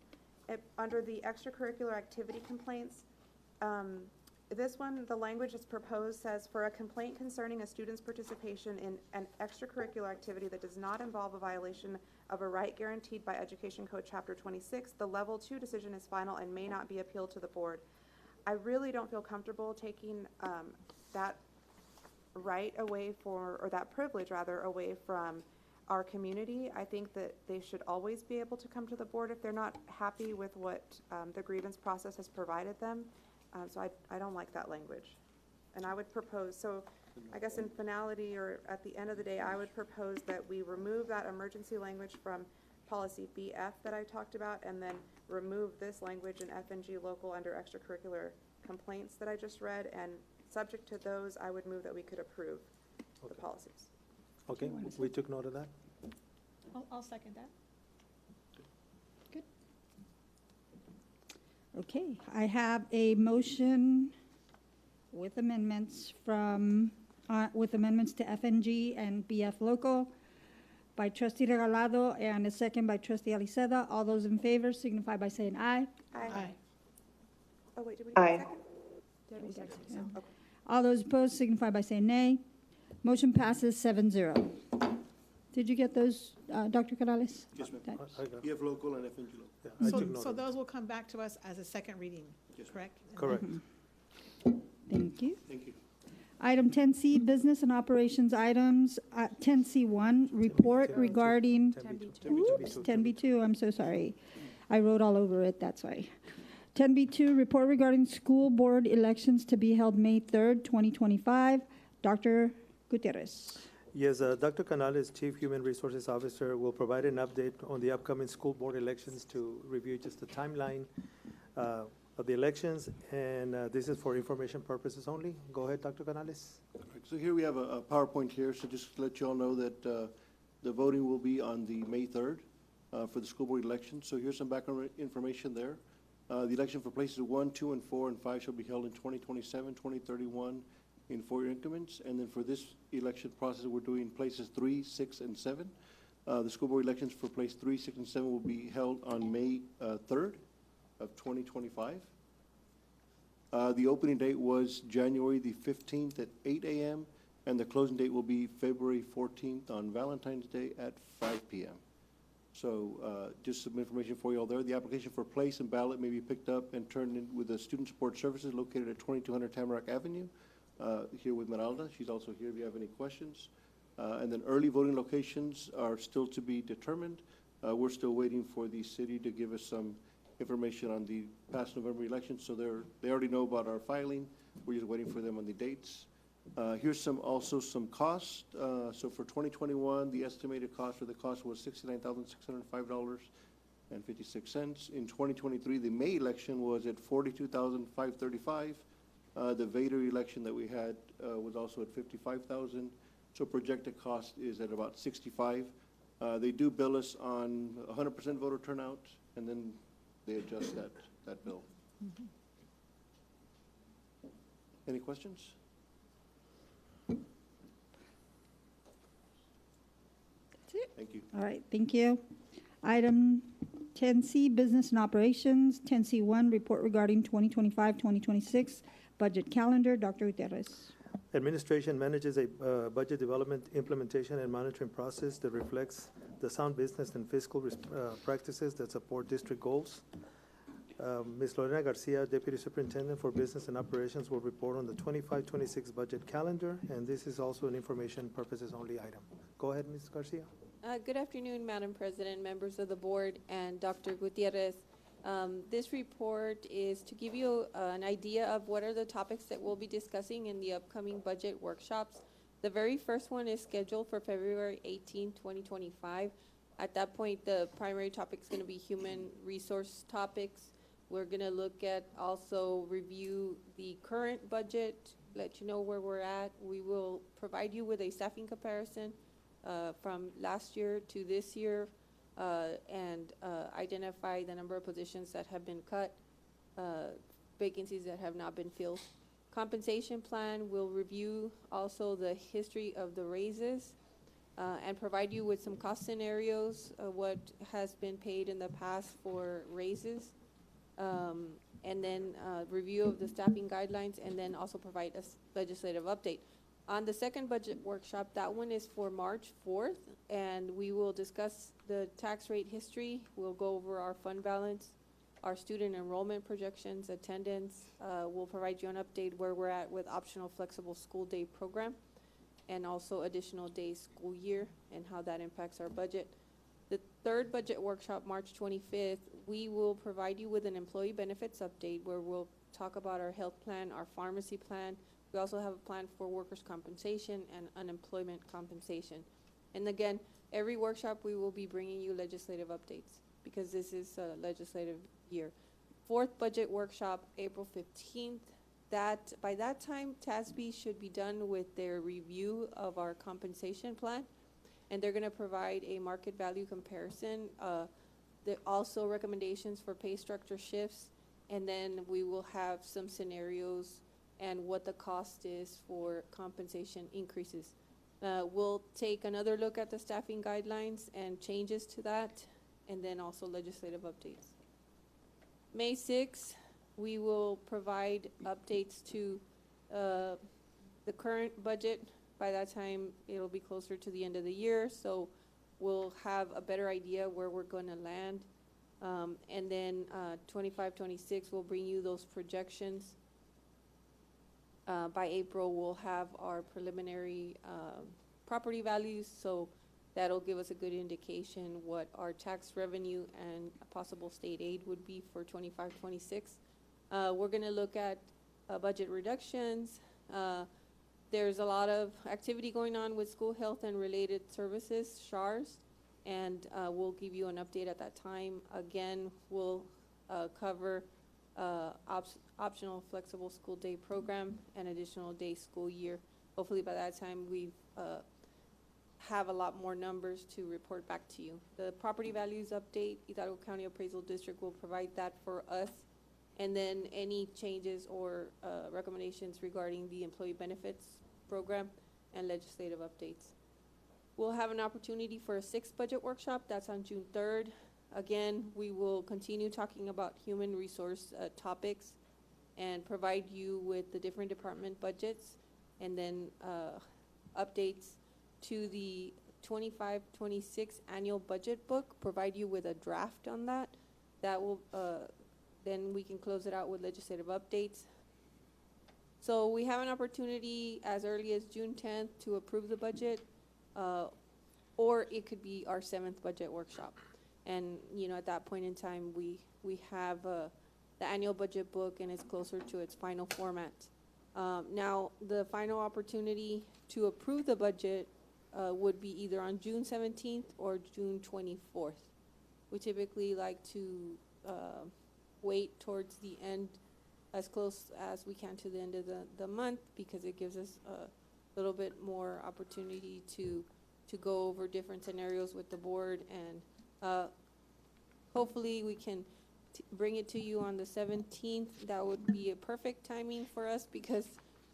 under the extracurricular activity complaints. This one, the language that's proposed says, for a complaint concerning a student's participation in an extracurricular activity that does not involve a violation of a right guaranteed by Education Code Chapter 26, the Level 2 decision is final and may not be appealed to the board. I really don't feel comfortable taking that right away or that privilege rather, away from our community. I think that they should always be able to come to the board if they're not happy with what the grievance process has provided them. So I don't like that language. And I would propose, so I guess in finality or at the end of the day, I would propose that we remove that emergency language from policy BF that I talked about, and then remove this language in FNG local under extracurricular complaints that I just read, and subject to those, I would move that we could approve the policies. Okay, we took note of that. I'll second that. Okay, I have a motion with amendments with amendments to FNG and BF local by trustee Regalado and a second by trustee Aliceda. All those in favor signify by saying aye. Aye. Oh, wait, did we do a second? Debbie Debbie seconded, seconded, yeah. okay. All those opposed signify by saying nay. Motion passes 7-0. Did you get those, Dr. Canales? Yes, ma'am. That- BF local and FNG local. Yeah, I took note So of that. those will come back to us as a second reading, Yes, ma'am. correct? Correct. Thank you. Thank you. Item 10C, business and operations items. 10C1, report 10B2. regarding, 10B2. oops, 10B2, I'm so sorry. I wrote all over it, that's why. 10B2, report regarding school board elections to be held May 3rd, 2025. Dr. Gutierrez. Yes, Dr. Canales, Chief Human Resources Officer, will provide an update on the upcoming school board elections to review just the timeline of the elections, and this is for information purposes only. Go ahead, Dr. Canales. All right, so here we have a PowerPoint here, so just to let you all know that the voting will be on the May 3rd for the school board election. So here's some background information there. The election for places 1, 2, and 4, and 5 shall be held in 2027, 2031 in 4-year increments. And then for this election process, we're doing places 3, 6, and 7. The school board elections for place 3, 6, and 7 will be held on May 3rd of 2025. The opening date was January the 15th at 8 a.m., and the closing date will be February 14th on Valentine's Day at 5 p.m. So just some information for you all there. The application for place and ballot may be picked up and turned in with the Student Support Services located at 2200 Tamarack Avenue, here with Meralda. She's also here if you have any questions. And then early voting locations are still to be determined. We're still waiting for the city to give us some information on the past November election, so they already know about our filing. We're just waiting for them on the dates. Here's also some cost. So for 2021, the estimated cost for the cost was $69,605.56. In 2023, the May election was at $42,535. The Vader election that we had was also at $55,000. So projected cost is at about $65,000. They do bill us on 100% voter turnout, and then they adjust that bill. Mm-hmm. Any questions? That's it. Thank you. All right, thank you. Item 10C, business and operations. 10C1, report regarding 2025-2026 budget calendar. Dr. Gutierrez. Administration manages a budget development, implementation, and monitoring process that reflects the sound business and fiscal practices that support district goals. Ms. Lorena Garcia, Deputy Superintendent for Business and Operations, will report on the 25-26 budget calendar, and this is also an information purposes only item. Go ahead, Ms. Garcia. Good afternoon, Madam President, members of the board, and Dr. Gutierrez. This report is to give you an idea of what are the topics that we'll be discussing in the upcoming budget workshops. The very first one is scheduled for February 18, 2025. At that point, the primary topic is going to be human resource topics. We're going to look at also review the current budget, let you know where we're at. We will provide you with a staffing comparison from last year to this year, and identify the number of positions that have been cut, vacancies that have not been filled. Compensation plan will review also the history of the raises, and provide you with some cost scenarios of what has been paid in the past for raises. And then review of the staffing guidelines, and then also provide a legislative update. On the second budget workshop, that one is for March 4th, and we will discuss the tax rate history. We'll go over our fund balance, our student enrollment projections, attendance. We'll provide you an update where we're at with optional flexible school day program, and also additional days school year and how that impacts our budget. The third budget workshop, March 25th, we will provide you with an employee benefits update where we'll talk about our health plan, our pharmacy plan. We also have a plan for workers' compensation and unemployment compensation. And again, every workshop we will be bringing you legislative updates because this is a legislative year. Fourth budget workshop, April 15th. By that time, TASB should be done with their review of our compensation plan, and they're going to provide a market value comparison. There are also recommendations for pay structure shifts, and then we will have some scenarios and what the cost is for compensation increases. We'll take another look at the staffing guidelines and changes to that, and then also legislative updates. May 6th, we will provide updates to the current budget. By that time, it'll be closer to the end of the year, so we'll have a better idea where we're going to land. And then 25-26, we'll bring you those projections. By April, we'll have our preliminary property values, so that'll give us a good indication what our tax revenue and possible state aid would be for 25-26. We're going to look at budget reductions. There's a lot of activity going on with school health and related services, SHARS, and we'll give you an update at that time. Again, we'll cover optional flexible school day program and additional day school year. Hopefully by that time we have a lot more numbers to report back to you. The property values update, Hidalgo County Appraisal District will provide that for us. And then any changes or recommendations regarding the employee benefits program and legislative updates. We'll have an opportunity for a sixth budget workshop. That's on June 3rd. Again, we will continue talking about human resource topics and provide you with the different department budgets, and then updates to the 25-26 annual budget book, provide you with a draft on that. That will, then we can close it out with legislative updates. So we have an opportunity as early as June 10th to approve the budget, or it could be our 7th budget workshop. And, you know, at that point in time, we have the annual budget book, and it's closer to its final format. Now, the final opportunity to approve the budget would be either on June 17th or June 24th. We typically like to wait towards the end, as close as we can to the end of the month, because it gives us a little bit more opportunity to go over different scenarios with the board, and hopefully we can bring it to you on the 17th. That would be a perfect timing for us, because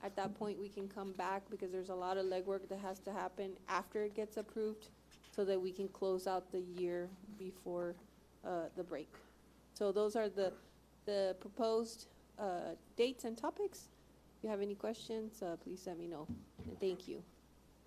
at that point we can come back, because there's a lot of legwork that has to happen after it gets approved, so that we can close out the year before the break. So those are the proposed dates and topics. If you have any questions, please let me know. And thank you.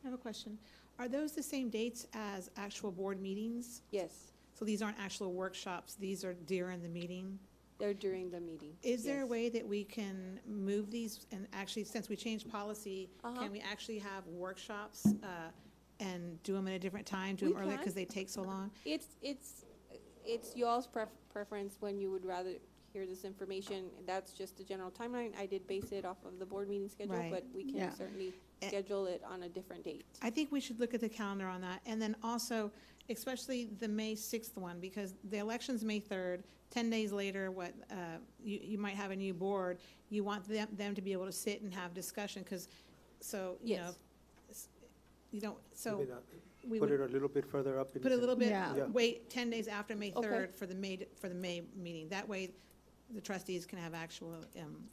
I have a question. Are those the same dates as actual board meetings? Yes, So these aren't actual workshops, these are during the meeting? they're during the meeting. Is there a Yes. way that we can move these, and actually, since we changed policy, can we actually have workshops and do them at a different time, do We them earlier, because can. they take so long? It's y'all's preference when you would rather hear this information. That's just the general timeline. I did base it off of the board meeting schedule, Right. but we Yeah. can certainly schedule it on a different date. I think we should look at the calendar on that, and then also, especially the May 6th one, because the election's May 3rd, 10 days later, you might have a new board, you want them to be able to sit and have discussion, because, so, you know, you don't, so. Maybe not. we Put would it a little bit further up. Put a little bit, Yeah. wait 10 days after May Okay. 3rd for the May meeting. That way, the trustees can have actual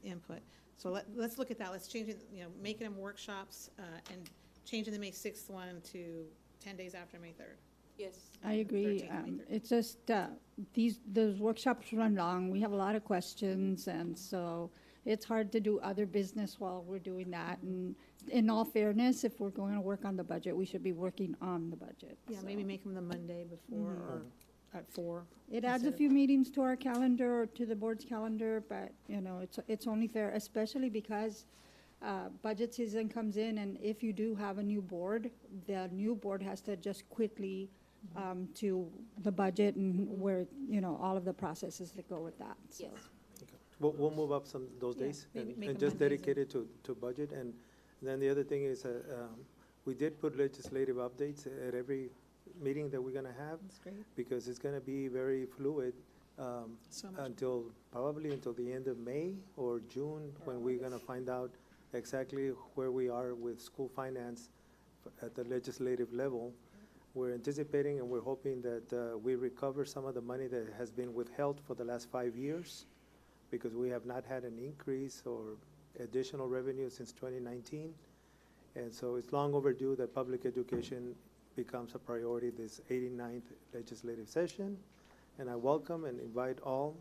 input. So let's look at that. Let's change it, making them workshops and changing the May 6th one to 10 days after May 3rd. Yes. I agree. 13th, May 13th. It's just, those workshops run long. We have a lot of questions, and so it's hard to do other business while we're doing that. And in all fairness, if we're going to work on the budget, we should be working on the budget. Yeah, so. maybe make them the Monday before or at 4. It adds a instead of- few meetings to our calendar or to the board's calendar, but, it's only fair, especially because budget season comes in, and if you do have a new board, the new board has to adjust quickly to the budget and where, all of the processes that go with that, so. Yes. We'll move up those Yeah, days maybe and make and them just Mondays dedicate it to budget. And then the other thing is, we did put legislative updates at every meeting that we're gonna have, That's great. because it's gonna be very fluid So much. probably until the end of May or June, when we're gonna find out exactly where we are with school finance at the legislative level. We're anticipating and we're hoping that we recover some of the money that has been withheld for the last 5 years, because we have not had an increase or additional revenue since 2019. And so it's long overdue that public education becomes a priority this 89th legislative session. And I welcome and invite all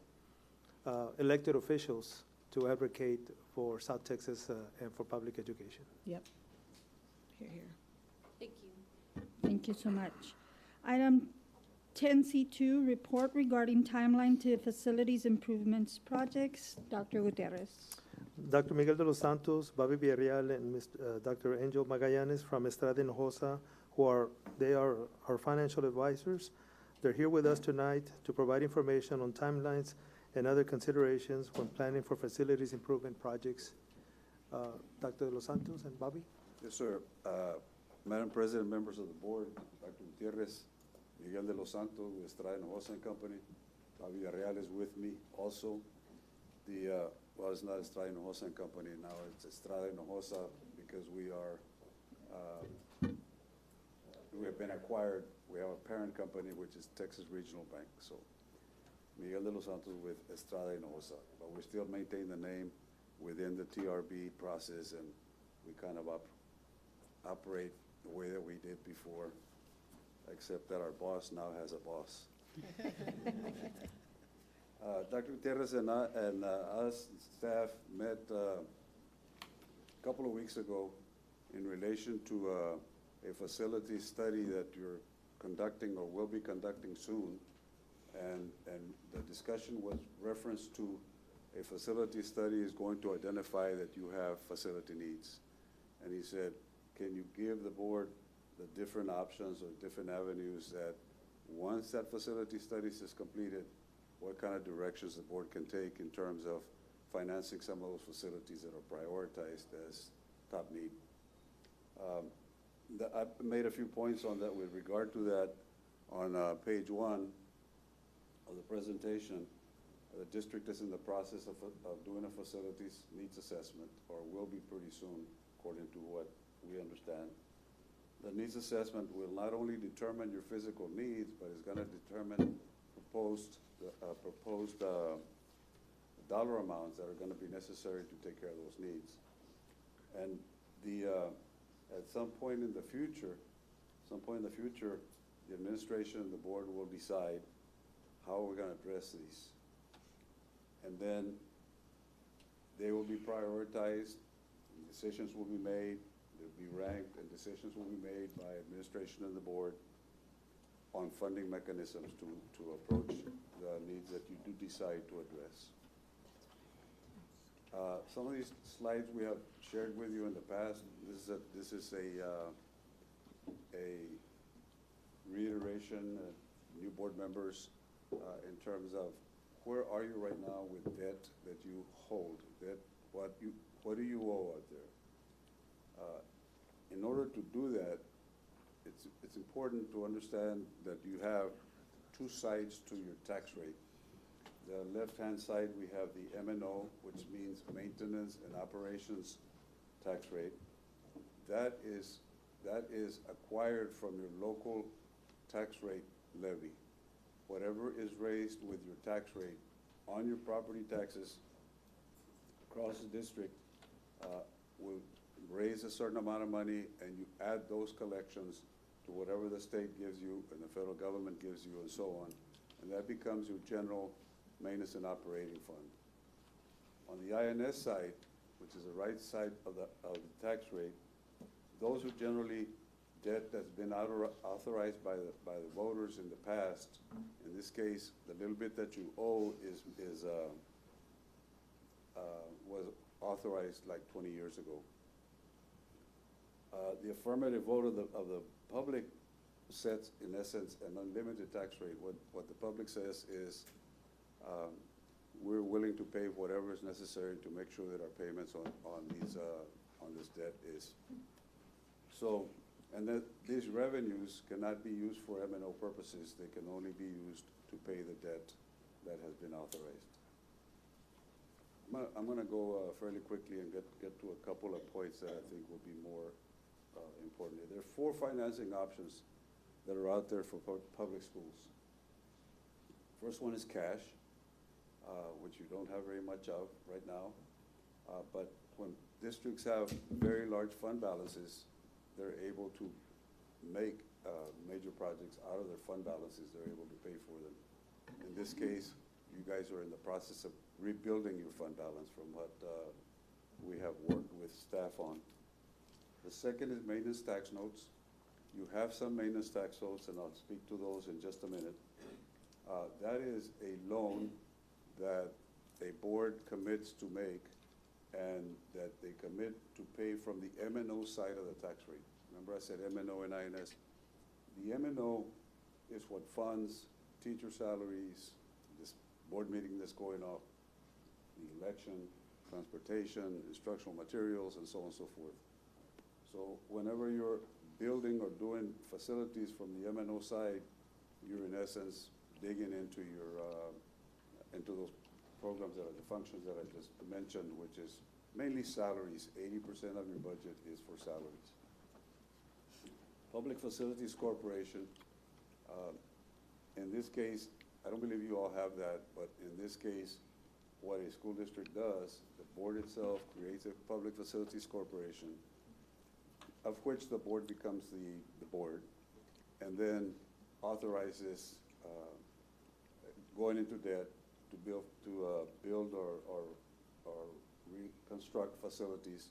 elected officials to advocate for South Texas and for public education. Yep. Here. Thank you. Thank you so much. Item 10C2, report regarding timeline to facilities improvements projects. Dr. Gutierrez. Dr. Miguel de los Santos, Bobby Villarreal, and Dr. Angel Magallanes from Estrada Hinojosa, they are our financial advisors. They're here with us tonight to provide information on timelines and other considerations when planning for facilities improvement projects. Dr. de los Santos and Bobby? Yes, sir. Madam President, members of the board, Dr. Gutierrez, Miguel de los Santos with Estrada Hinojosa and Company. Bobby Villarreal is with me also. Well, it's not Estrada Hinojosa and Company now, it's Estrada Hinojosa, because we have been acquired. We have a parent company, which is Texas Regional Bank. So Miguel de los Santos with Estrada Hinojosa, but we still maintain the name within the TRB process, and we kind of operate the way that we did before, except that our boss now has a boss. Dr. Gutierrez and us, staff, met a couple of weeks ago in relation to a facility study that you're conducting or will be conducting soon. And the discussion was reference to a facility study is going to identify that you have facility needs. And he said, can you give the board the different options or different avenues that once that facility study is completed, what kind of directions the board can take in terms of financing some of those facilities that are prioritized as top need. I made a few points on that with regard to that. On page 1 of the presentation, the district is in the process of doing a facilities needs assessment, or will be pretty soon, according to what we understand. The needs assessment will not only determine your physical needs, but it's going to determine proposed dollar amounts that are going to be necessary to take care of those needs. And at some point in the future, the administration and the board will decide how we're going to address these. And then they will be prioritized Decisions will be made, they'll be ranked, and decisions will be made by administration and the board on funding mechanisms to approach the needs that you do decide to address. Some of these slides we have shared with you in the past. This is a reiteration, new board members, in terms of where are you right now with debt that you hold, what do you owe out there? In order to do that, it's important to understand that you have two sides to your tax rate. The left-hand side, we have the M&O, which means maintenance and operations tax rate. That is acquired from your local tax rate levy. Whatever is raised with your tax rate on your property taxes across the district will raise a certain amount of money, and you add those collections to whatever the state gives you and the federal government gives you and so on. And that becomes your general maintenance and operating fund. On the INS side, which is the right side of the tax rate, those are generally debt that's been authorized by the voters in the past. In this case, the little bit that you owe was authorized like 20 years ago. The affirmative vote of the public sets, in essence, an unlimited tax rate. What the public says is, we're willing to pay whatever is necessary to make sure that our payments on this debt is. So, and that these revenues cannot be used for M&O purposes. They can only be used to pay the debt that has been authorized. I'm gonna go fairly quickly and get to a couple of points that I think will be more important. There are 4 financing options that are out there for public schools. First one is cash, which you don't have very much of right now. But when districts have very large fund balances, they're able to make major projects out of their fund balances. They're able to pay for them. In this case, you guys are in the process of rebuilding your fund balance from what we have worked with staff on. The second is maintenance tax notes. You have some maintenance tax notes, and I'll speak to those in just a minute. That is a loan that a board commits to make, and that they commit to pay from the M&O side of the tax rate. Remember I said M&O and INS? The M&O is what funds teacher salaries, this board meeting that's going off, the election, transportation, instructional materials, and so on and so forth. So whenever you're building or doing facilities from the M&O side, you're in essence digging into into those programs that are the functions that I just mentioned, which is mainly salaries. 80% of your budget is for salaries. Public Facilities Corporation, in this case, I don't believe you all have that, but in this case, what a school district does, the board itself creates a Public Facilities Corporation, of which the board becomes the board, and then authorizes going into debt to build or reconstruct facilities.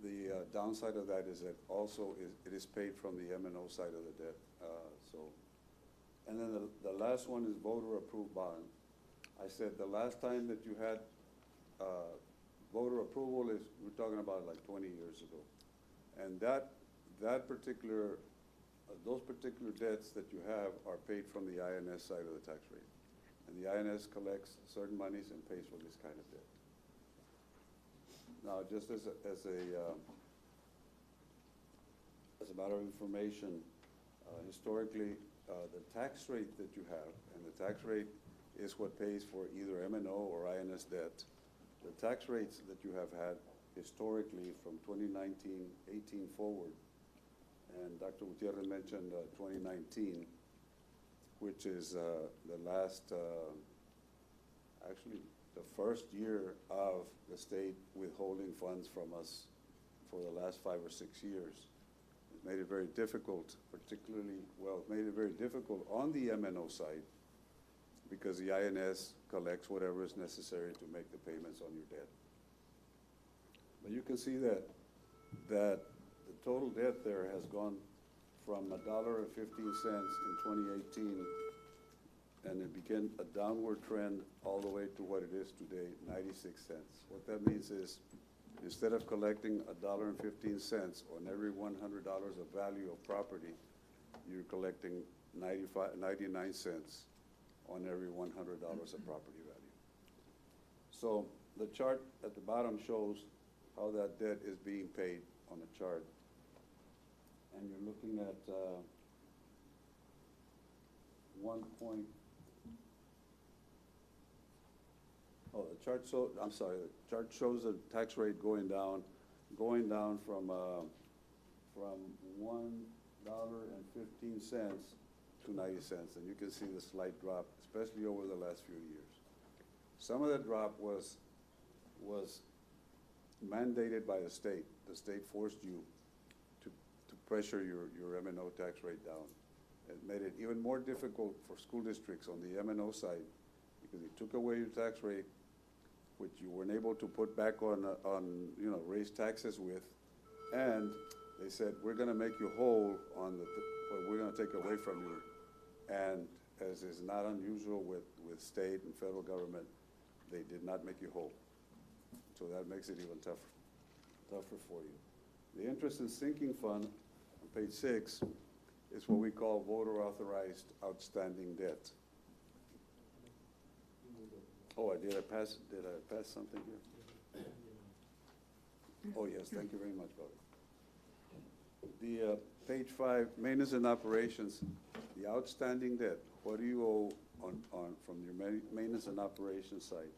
The downside of that is that also it is paid from the M&O side of the debt. And then the last one is voter approved bond. I said the last time that you had voter approval is, we're talking about like 20 years ago. And those particular debts that you have are paid from the INS side of the tax rate. And the INS collects certain monies and pays for this kind of debt. Now, just as a matter of information, historically, the tax rate that you have, and the tax rate is what pays for either M&O or INS debt. The tax rates that you have had historically from 2019-18 forward, and Dr. Gutierrez mentioned 2019, which is the last, actually the first year of the state withholding funds from us for the last 5 or 6 years. It made it very difficult, it made it very difficult on the M&O side, because the INS collects whatever is necessary to make the payments on your debt. But you can see that the total debt there has gone from $1.15 in 2018, and it began a downward trend all the way to what it is today, 96 cents. What that means is, instead of collecting $1.15 on every $100 of value of property, you're collecting 99 cents on every $100 of property value. So the chart at the bottom shows how that debt is being paid on the chart. And you're looking at the chart shows the tax rate going down from $1.15 to 90 cents, and you can see the slight drop, especially over the last few years. Some of that drop was mandated by the state. The state forced you to pressure your M&O tax rate down. It made it even more difficult for school districts on the M&O side, because it took away your tax rate, which you weren't able to put back on raise taxes with, and they said, we're going to make you whole on what we're going to take away from you. And as is not unusual with state and federal government, they did not make you whole. So that makes it even tougher for you. The interest and sinking fund on page 6 is what we call voter authorized outstanding debt. Oh, did I pass something here? Oh, yes, thank you very much, Bobby. The page 5, maintenance and operations, the outstanding debt. What do you owe from your maintenance and operations side?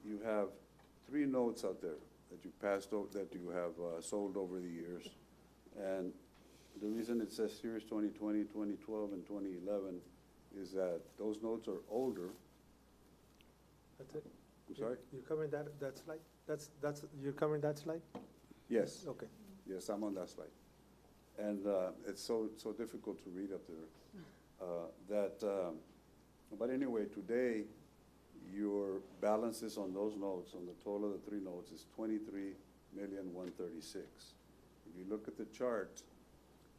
You have 3 notes out there that you passed over, that you have sold over the years. And the reason it says series 2020, 2012, and 2011 is that those notes are older. That's it? I'm sorry? You're covering that slide? You're covering that slide? Yes. Okay. Yes, I'm on that slide. And it's so difficult to read up there. But anyway, today, your balances on those notes, on the total of the 3 notes, is $23,136,000. If you look at the chart,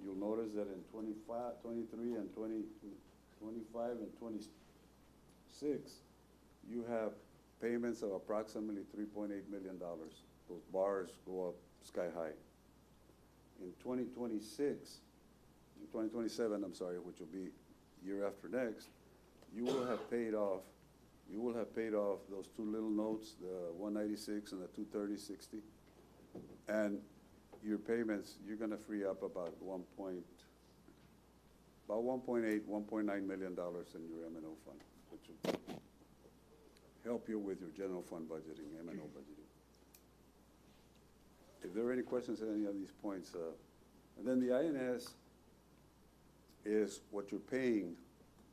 you'll notice that in 23 and 25 and 26, you have payments of approximately $3.8 million. Those bars go up sky high. In 2027, I'm sorry, which will be year after next, you will have paid off those 2 little notes, the 196 and the 230/60, and your payments, you're going to free up about $1.8, $1.9 million in your M&O fund, which will help you with your general fund budgeting, M&O budgeting. If there are any questions at any of these points, and then the INS is what you're paying.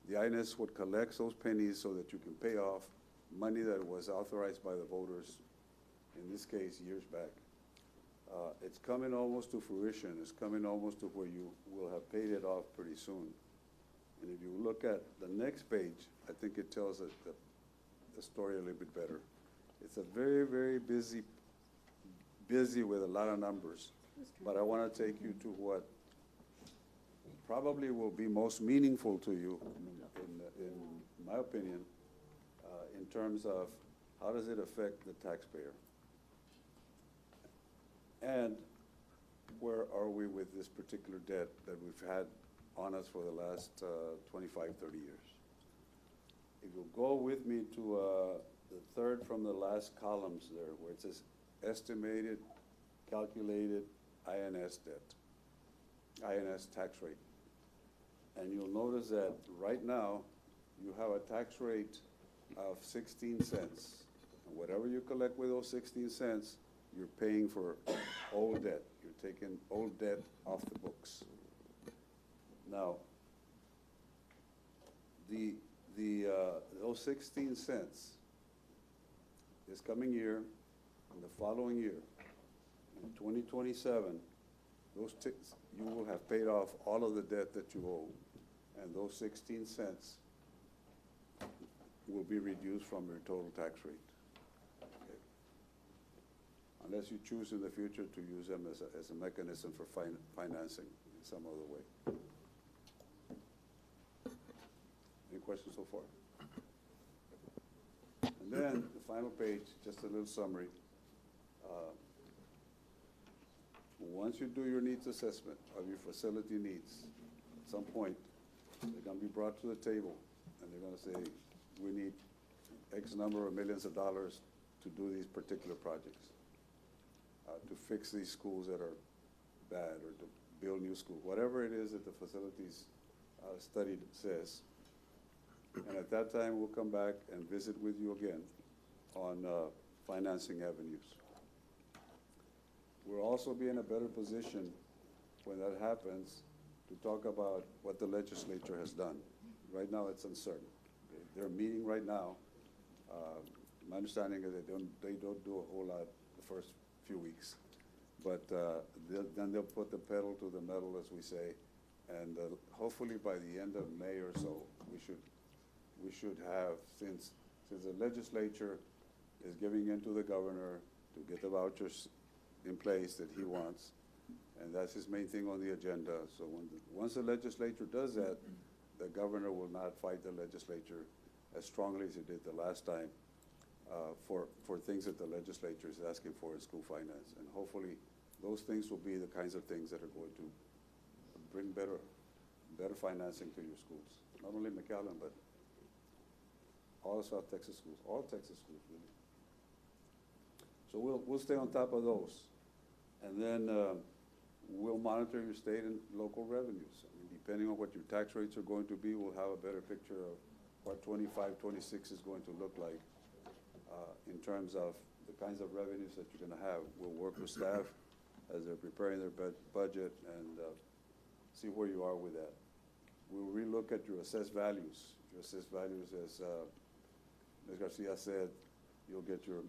The INS would collect those pennies so that you can pay off money that was authorized by the voters, in this case, years back. It's coming almost to fruition. It's coming almost to where you will have paid it off pretty soon. And if you look at the next page, I think it tells the story a little bit better. It's a very, very busy with a lot of numbers. But I want to take you to what probably will be most meaningful to you, in my opinion, in terms of how does it affect the taxpayer? And where are we with this particular debt that we've had on us for the last 25, 30 years? If you'll go with me to the third from the last columns there, where it says estimated, calculated INS debt, INS tax rate. And you'll notice that right now, you have a tax rate of 16 cents. And whatever you collect with those 16 cents, you're paying for old debt. You're taking old debt off the books. Now, those 16 cents this coming year and the following year, in 2027, you will have paid off all of the debt that you owe, and those 16 cents will be reduced from your total tax rate. Okay. unless you choose in the future to use them as a mechanism for financing in some other way. Any questions so far? And then the final page, just a little summary. Once you do your needs assessment of your facility needs, at some point, they're going to be brought to the table, and they're going to say, we need X number of millions of dollars to do these particular projects, to fix these schools that are bad, or to build new schools, whatever it is that the facilities study says. And at that time, we'll come back and visit with you again on financing avenues. We'll also be in a better position when that happens to talk about what the legislature has done. Right now, it's uncertain. They're meeting right now. My understanding is that they don't do a whole lot the first few weeks, but then they'll put the pedal to the metal, as we say, and hopefully by the end of May or so, we should have, since the legislature is giving in to the governor to get the vouchers in place that he wants, and that's his main thing on the agenda. So once the legislature does that, the governor will not fight the legislature as strongly as he did the last time for things that the legislature is asking for in school finance. And hopefully those things will be the kinds of things that are going to bring better financing to your schools. Not only McAllen, but all South Texas schools, all Texas schools, really. So we'll stay on top of those. And then we'll monitor your state and local revenues. I mean, depending on what your tax rates are going to be, we'll have a better picture of what 25, 26 is going to look like in terms of the kinds of revenues that you're going to have. We'll work with staff as they're preparing their budget and see where you are with that. We'll relook at your assessed values. Your assessed values, as Ms. Garcia said, you'll get your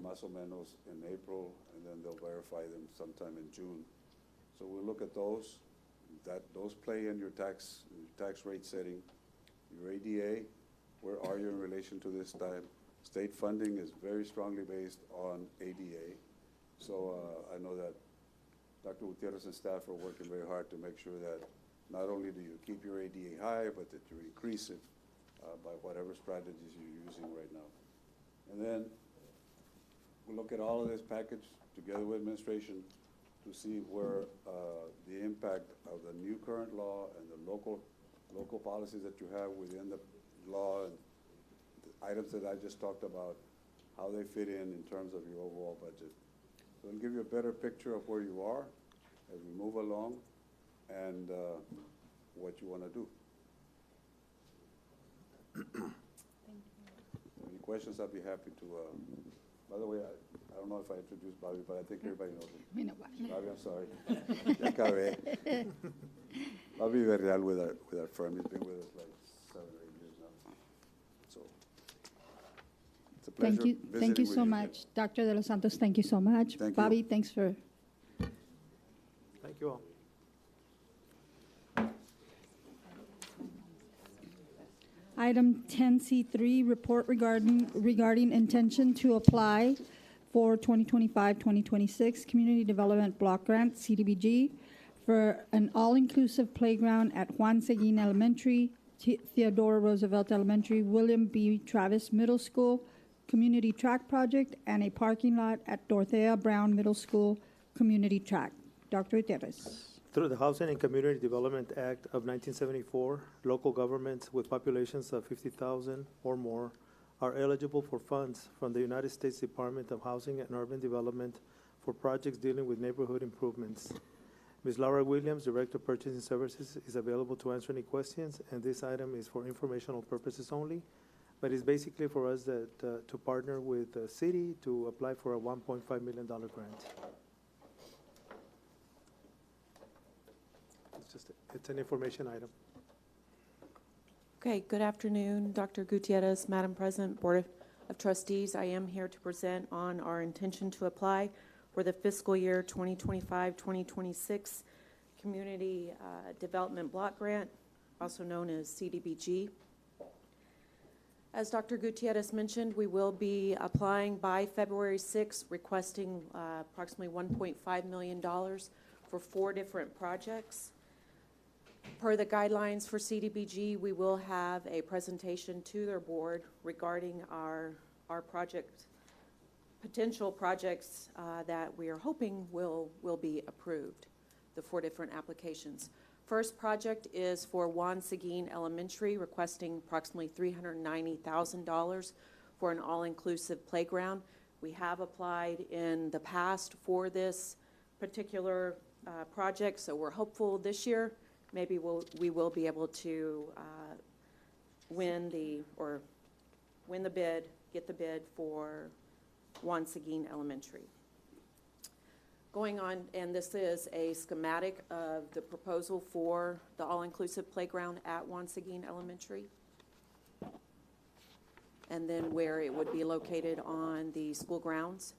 más o menos in April, and then they'll verify them sometime in June. So we'll look at those. Those play in your tax rate setting. Your ADA, where are you in relation to this time? State funding is very strongly based on ADA. So I know that Dr. Gutierrez and staff are working very hard to make sure that not only do you keep your ADA high, but that you increase it by whatever strategies you're using right now. And then we'll look at all of this package together with administration to see where the impact of the new current law and the local policies that you have within the law and the items that I just talked about, how they fit in terms of your overall budget. So it'll give you a better picture of where you are as we move along and what you want to do. Any questions, I'll be happy to. By the way, I don't know if I introduced Bobby, but I think everybody knows him. Bobby, I'm sorry. Ya acabé. Bobby Verreal with our firm. He's been with us like 7 or 8 years now. So it's a pleasure. Thank you so much. Dr. De Los Santos, thank you so much. Thank you. Bobby, thanks for. Thank you all. Item 10C3, report regarding intention to apply for 2025-2026 Community Development Block Grant, CDBG, for an all-inclusive playground at Juan Seguin Elementary, Theodore Roosevelt Elementary, William B. Travis Middle School, Community Track Project, and a parking lot at Dorothea Brown Middle School, Community Track. Dr. Gutierrez. Through the Housing and Community Development Act of 1974, local governments with populations of 50,000 or more are eligible for funds from the United States Department of Housing and Urban Development for projects dealing with neighborhood improvements. Ms. Laura Williams, Director of Purchasing Services, is available to answer any questions, and this item is for informational purposes only, but it's basically for us to partner with the city to apply for a $1.5 million grant. It's an information item. Okay, good afternoon, Dr. Gutierrez, Madam President, Board of Trustees. I am here to present on our intention to apply for the fiscal year 2025-2026 Community Development Block Grant, also known as CDBG. As Dr. Gutierrez mentioned, we will be applying by February 6th, requesting approximately $1.5 million for 4 different projects. Per the guidelines for CDBG, we will have a presentation to their board regarding our potential projects that we are hoping will be approved, the 4 different applications. First project is for Juan Seguin Elementary, requesting approximately $390,000 for an all-inclusive playground. We have applied in the past for this particular project, so we're hopeful this year maybe we will be able to win the bid, get the bid for Juan Seguin Elementary. Going on, and this is a schematic of the proposal for the all-inclusive playground at Juan Seguin Elementary, and then where it would be located on the school grounds.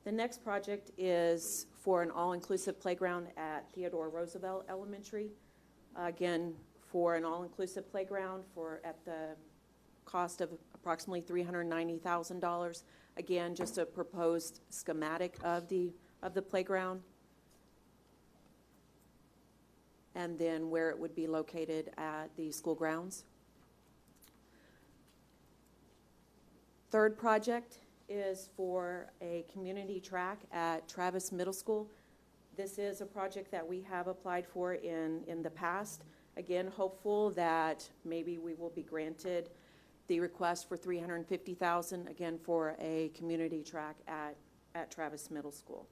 The next project is for an all-inclusive playground at Theodore Roosevelt Elementary. Again, for an all-inclusive playground at the cost of approximately $390,000. Again, just a proposed schematic of the playground, and then where it would be located at the school grounds. Third project is for a community track at Travis Middle School. This is a project that we have applied for in the past. Again, hopeful that maybe we will be granted the request for $350,000, again, for a community track at Travis Middle School.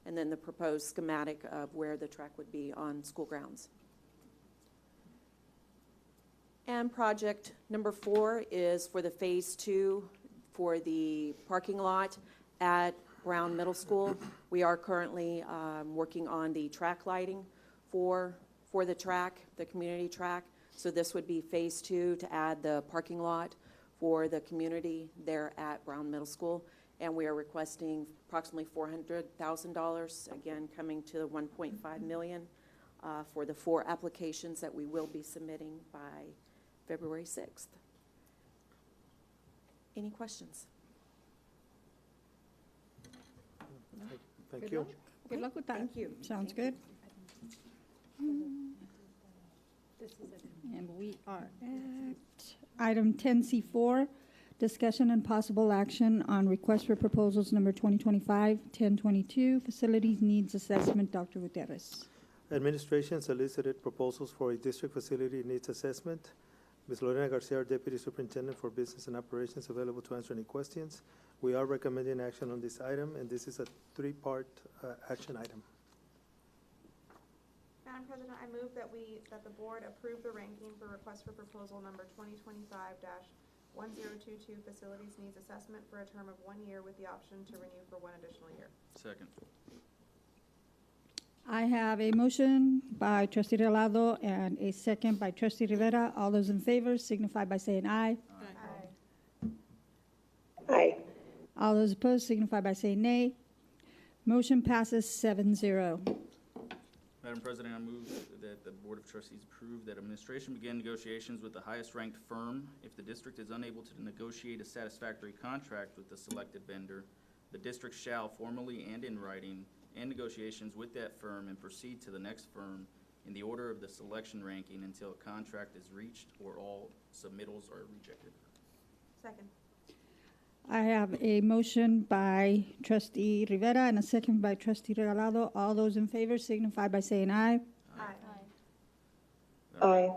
And then the proposed schematic of where the track would be on school grounds. And project number 4 is for the phase 2 for the parking lot at Brown Middle School. We are currently working on the track lighting for the track, the community track. So this would be phase 2 to add the parking lot for the community there at Brown Middle School. And we are requesting approximately $400,000, again, coming to the $1.5 million for the 4 applications that we will be submitting by February 6th. Any questions? Thank you. Good luck with that. Thank you. Sounds good. And we are at item 10C4, discussion and possible action on request for proposals number 2025-1022, facilities needs assessment. Dr. Gutierrez. Administration solicited proposals for a district facility needs assessment. Ms. Lorena Garcia, our Deputy Superintendent for Business and Operations, available to answer any questions. We are recommending action on this item, and this is a 3-part action item. Madam President, I move that the board approve the ranking for request for proposal number 2025-1022 facilities needs assessment for a term of 1 year with the option to renew for 1 additional year. Second. I have a motion by Trustee Regalado and a second by Trustee Rivera. All those in favor signify by saying aye. Aye. All those opposed signify by saying nay. Motion passes 7-0. Madam President, I move that the Board of Trustees approve that administration begin negotiations with the highest ranked firm. If the district is unable to negotiate a satisfactory contract with the selected vendor, the district shall formally and in writing end negotiations with that firm and proceed to the next firm in the order of the selection ranking until a contract is reached or all submittals are rejected. Second. I have a motion by Trustee Rivera and a second by Trustee Regalado. All those in favor signify by saying aye. Aye.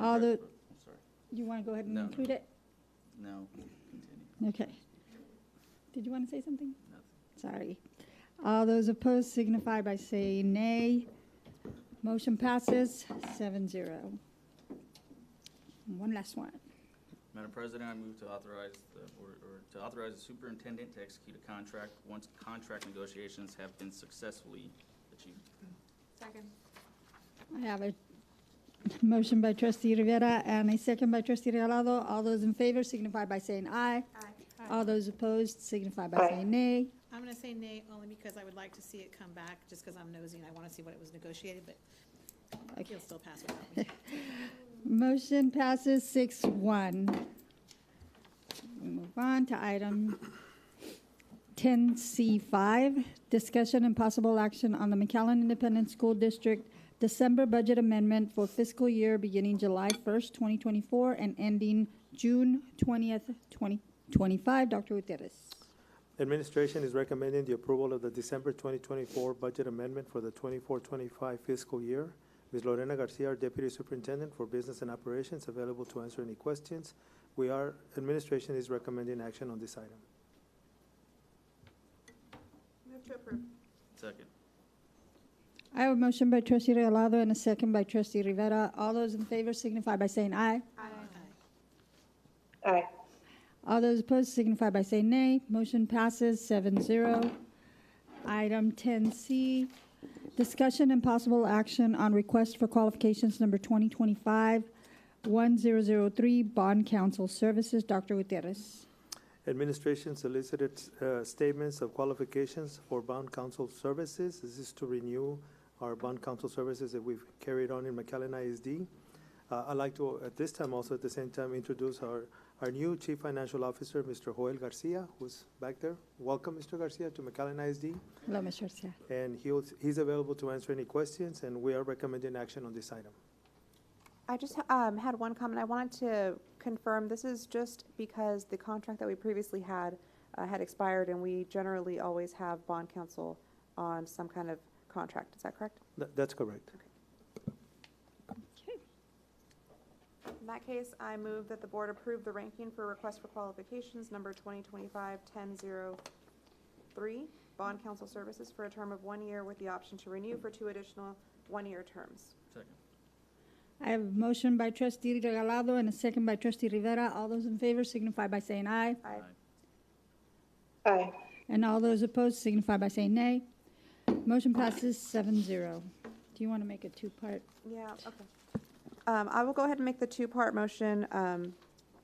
All the, sorry. you want to go ahead and No, include it? No, continue. Okay. Did you want to say something? Nothing. Sorry. All those opposed signify by saying nay. Motion passes 7-0. One last one. Madam President, I move to authorize the superintendent to execute a contract once contract negotiations have been successfully achieved. Second. I have a motion by Trustee Rivera and a second by Trustee Regalado. All those in favor signify by saying aye. Aye. All those opposed signify by saying nay. I'm going to say nay only because I would like to see it come back, just because I'm nosy and I want to see what it was negotiated, but it'll still pass without me. Motion passes 6-1. We move on to item 10C5, discussion and possible action on the McAllen Independent School District December budget amendment for fiscal year beginning July 1st, 2024 and ending June 20th, 2025. Dr. Gutierrez. Administration is recommending the approval of the December 2024 budget amendment for the 24-25 fiscal year. Ms. Lorena Garcia, our Deputy Superintendent for Business and Operations, available to answer any questions. Administration is recommending action on this item. Move to approve. Second. I have a motion by trustee Regalado and a second by trustee Rivera. All those in favor signify by saying aye. Aye. Aye. All those opposed signify by saying nay. Motion passes 7-0. Item 10C, discussion and possible action on request for qualifications number 2025-1003, Bond Counsel Services. Dr. Gutierrez. Administration solicited statements of qualifications for bond counsel services. This is to renew our bond counsel services that we've carried on in McAllen ISD. I'd like to, at this time, also at the same time, introduce our new Chief Financial Officer, Mr. Joel Garcia, who's back there. Welcome, Mr. Garcia, to McAllen ISD. Hello, Mr. Garcia. And he's available to answer any questions, and we are recommending action on this item. I just had one comment. I wanted to confirm, this is just because the contract that we previously had expired, and we generally always have bond counsel on some kind of contract. Is that correct? That's correct. Okay. In that case, I move that the board approve the ranking for request for qualifications number 2025-1003, bond counsel services for a term of 1 year with the option to renew for 2 additional 1-year terms. Second. I have a motion by trustee Regalado and a second by trustee Rivera. All those in favor signify by saying aye. Aye. Aye. And all those opposed signify by saying nay. Motion passes 7-0. Do you want to make a two-part? Yeah, okay. I will go ahead and make the two-part motion.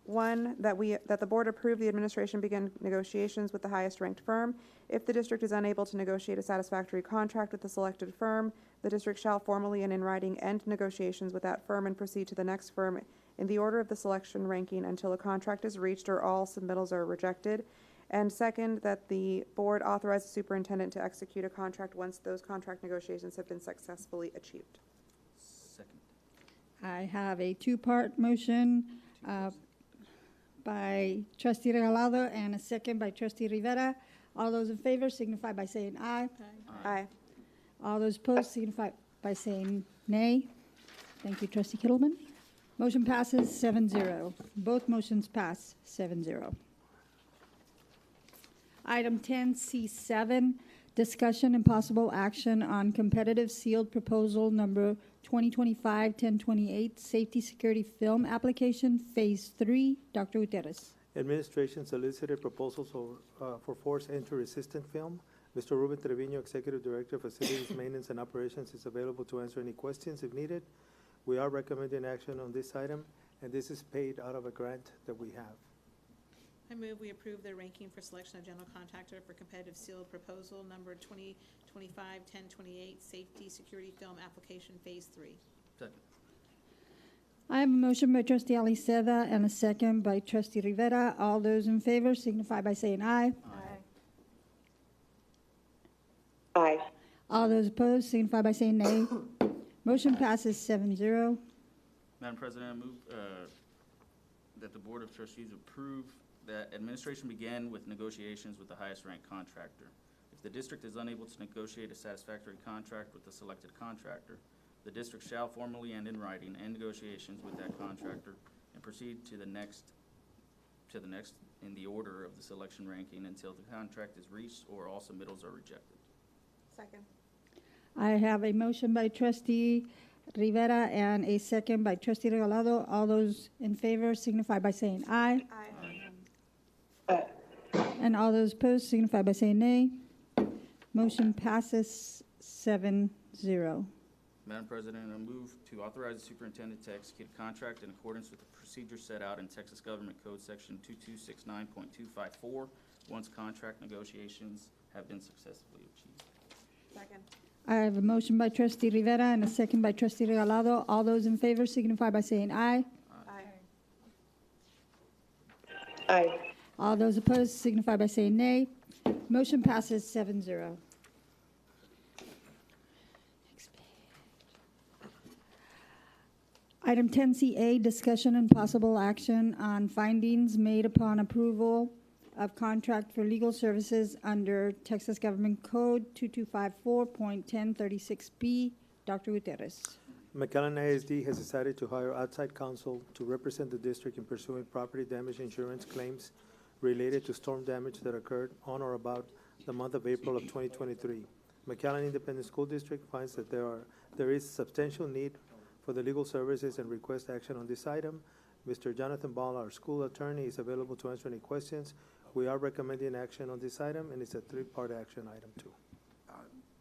One, that the board approve the administration begin negotiations with the highest ranked firm. If the district is unable to negotiate a satisfactory contract with the selected firm, the district shall formally and in writing end negotiations with that firm and proceed to the next firm in the order of the selection ranking until a contract is reached or all submittals are rejected. And second, that the board authorize the superintendent to execute a contract once those contract negotiations have been successfully achieved. Second. I have a two-part motion by trustee Regalado and a second by trustee Rivera. All those in favor signify by saying aye. Aye. All those opposed signify by saying nay. Thank you, trustee Kittleman. Motion passes 7-0. Both motions pass 7-0. Item 10C7, discussion and possible action on competitive sealed proposal number 2025-1028, safety security film application, phase 3. Dr. Gutierrez. Administration solicited proposals for force entry resistant film. Mr. Ruben Trevino, Executive Director of Facilities Maintenance and Operations, is available to answer any questions if needed. We are recommending action on this item, and this is paid out of a grant that we have. I move we approve the ranking for selection of general contractor for competitive sealed proposal number 2025-1028, safety security film application, phase 3. Second. I have a motion by trustee Aliceda and a second by trustee Rivera. All those in favor signify by saying aye. Aye. All those opposed signify by saying nay. Motion passes 7-0. Madam President, I move that the Board of Trustees approve that administration begin with negotiations with the highest ranked contractor. If the district is unable to negotiate a satisfactory contract with the selected contractor, the district shall formally and in writing end negotiations with that contractor and proceed to the next in the order of the selection ranking until the contract is reached or all submittals are rejected. Second. I have a motion by trustee Rivera and a second by trustee Regalado. All those in favor signify by saying aye. Aye. And all those opposed signify by saying nay. Motion passes 7-0. Madam President, I move to authorize the superintendent to execute a contract in accordance with the procedures set out in Texas Government Code Section 2269.254 once contract negotiations have been successfully achieved. Second. I have a motion by trustee Rivera and a second by trustee Regalado. All those in favor signify by saying aye. Aye. All those opposed signify by saying nay. Motion passes 7-0. Item 10CA, discussion and possible action on findings made upon approval of contract for legal services under Texas Government Code 2254.1036B. Dr. Gutierrez. McAllen ISD has decided to hire outside counsel to represent the district in pursuing property damage insurance claims related to storm damage that occurred on or about the month of April of 2023. McAllen Independent School District finds that there is substantial need for the legal services and request action on this item. Mr. Jonathan Ball, our school attorney, is available to answer any questions. We are recommending action on this item, and it's a three-part action item too.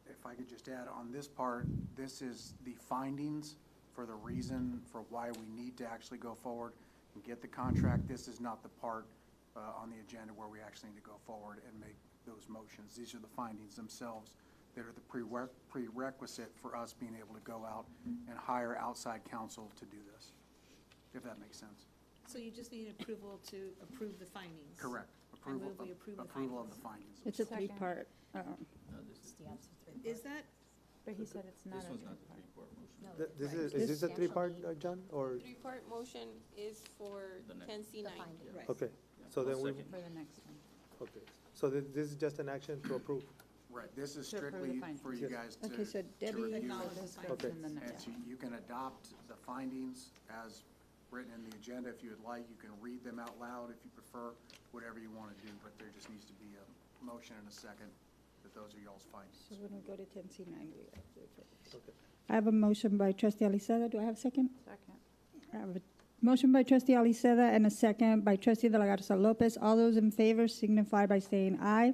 If I could just add, on this part, this is the findings for the reason for why we need to actually go forward and get the contract. This is not the part on the agenda where we actually need to go forward and make those motions. These are the findings themselves that are the prerequisite for us being able to go out and hire outside counsel to do this, if that makes sense. So you just need approval to approve the findings? Correct. Approval of the findings. It's a three-part. Is that? But he said it's not. This one's not the three-part motion. Is this a three-part, John, or? Three-part motion is for The next- 10C9. Okay, so then we, For the next one. okay, so this is just an action to approve. Right, this is To approve the strictly findings. for you guys to Okay, so to Debbie- review. Acknowledge the findings Okay. And the And next. you can adopt the findings as written in the agenda if you would like. You can read them out loud if you prefer, whatever you want to do, but there just needs to be a motion and a second that those are y'all's findings. So when we go to 10C9, we have to. Okay. I have a motion by trustee Aliceda. Do I have a second? Second. I have a motion by trustee Aliceda and a second by trustee De La Garza Lopez. All those in favor signify by saying aye.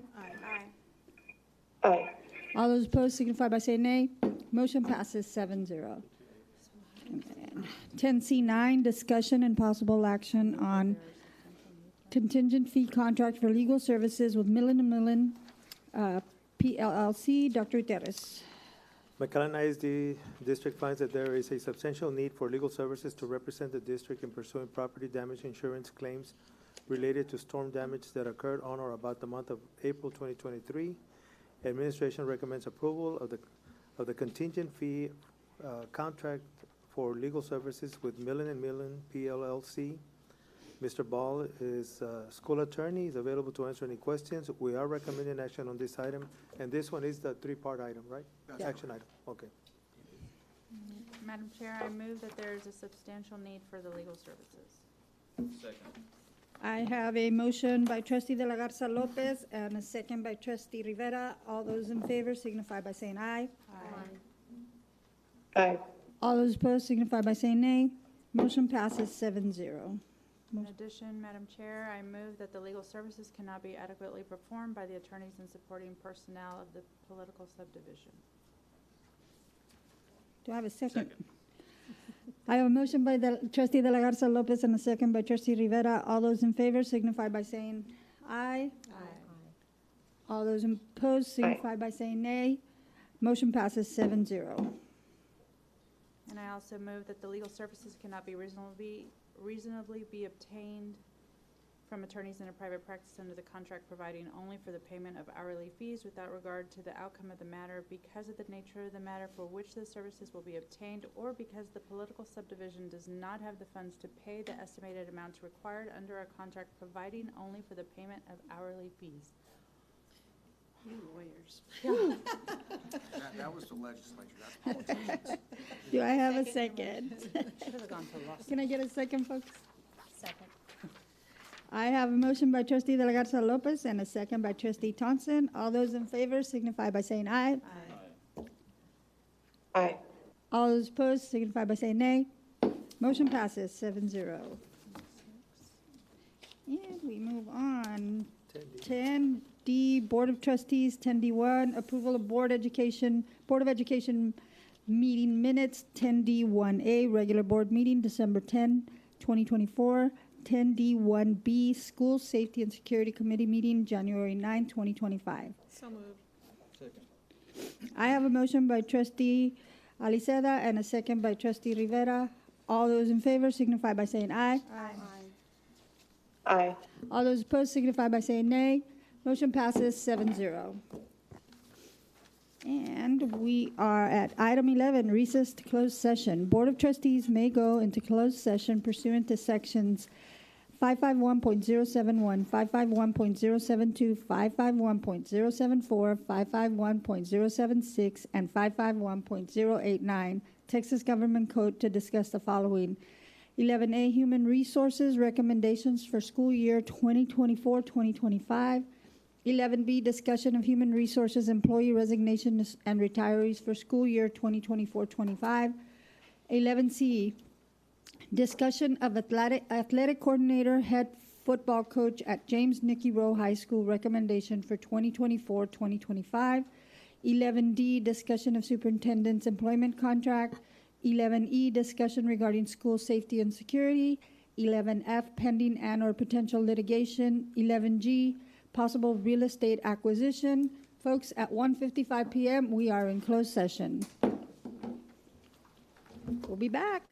Aye. All those opposed signify by saying nay. Motion passes 7-0. 10C9, discussion and possible action on contingent fee contract for legal services with Millen & Millen, PLLC. Dr. Gutierrez. McAllen ISD District finds that there is a substantial need for legal services to represent the district in pursuing property damage insurance claims related to storm damage that occurred on or about the month of April 2023. Administration recommends approval of the contingent fee contract for legal services with Millen & Millen, PLLC. Mr. Ball is school attorney, is available to answer any questions. We are recommending action on this item, and this one is the three-part item, right? That's Action item, okay. Madam Chair, I move that there is a substantial need for the legal services. Second. I have a motion by trustee De La Garza Lopez and a second by trustee Rivera. All those in favor signify by saying aye. Aye. All those opposed signify by saying nay. Motion passes 7-0. In addition, Madam Chair, I move that the legal services cannot be adequately performed by the attorneys and supporting personnel of the political subdivision. Do I have a second? I have a motion by the trustee De La Garza Lopez and a second by trustee Rivera. All those in favor signify by saying aye. All those opposed signify by saying nay. Motion passes 7-0. And I also move that the legal services cannot be reasonably be obtained from attorneys in a private practice under the contract providing only for the payment of hourly fees without regard to the outcome of the matter because of the nature of the matter for which the services will be obtained or because the political subdivision does not have the funds to pay the estimated amounts required under a contract providing only for the payment of hourly fees. You lawyers. That was the legislature, that's politics. Do I have a second? Should have gone to law school. Can I get a second, folks? Second. I have a motion by trustee De La Garza Lopez and a second by trustee Thompson. All those in favor signify by saying aye. Aye. All those opposed signify by saying nay. Motion passes 7-0. And we move on. 10D, Board of Trustees, 10D1, approval of Board of Education meeting minutes, 10D1A, regular board meeting, December 10, 2024. 10D1B, School Safety and Security Committee meeting, January 9, 2025. So moved. Second. I have a motion by trustee Aliceda and a second by trustee Rivera. All those in favor signify by saying aye. Aye. All those opposed signify by saying nay. Motion passes 7-0. And we are at item 11, recess to closed session. Board of Trustees may go into closed session pursuant to sections 551.071, 551.072, 551.074, 551.076, and 551.089 Texas Government Code to discuss the following. 11A, Human Resources Recommendations for School Year 2024-2025. 11B, Discussion of Human Resources Employee Resignations and Retirees for School Year 2024-25. 11C, Discussion of Athletic Coordinator, Head Football Coach at James Nicky Rowe High School Recommendation for 2024-2025. 11D, Discussion of Superintendent's Employment Contract. 11E, Discussion regarding school safety and security. 11F, Pending and/or potential litigation. 11G, Possible real estate acquisition. Folks, at 1:55 p.m., we are in closed session. We'll be back.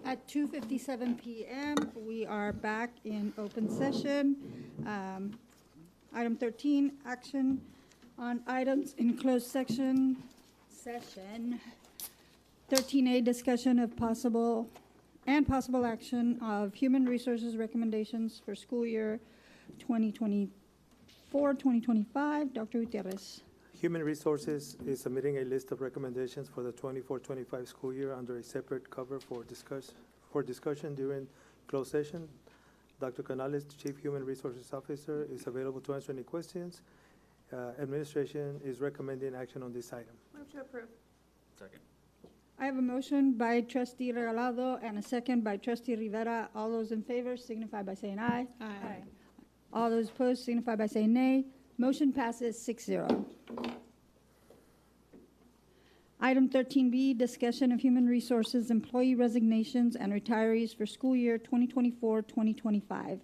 At 2:57 PM, we are back in open session. Item 13, action on items in closed session. 13A, discussion of possible action of human resources recommendations for school year 2024-2025. Dr. Gutierrez. Human Resources is submitting a list of recommendations for the 24-25 school year under a separate cover for discussion during closed session. Dr. Canales, Chief Human Resources Officer, is available to answer any questions. Administration is recommending action on this item. Move to approve. Second. I have a motion by trustee Regalado and a second by trustee Rivera. All those in favor signify by saying aye. Aye. All those opposed signify by saying nay. Motion passes 6-0. Item 13B, discussion of human resources employee resignations and retirees for school year 2024-2025.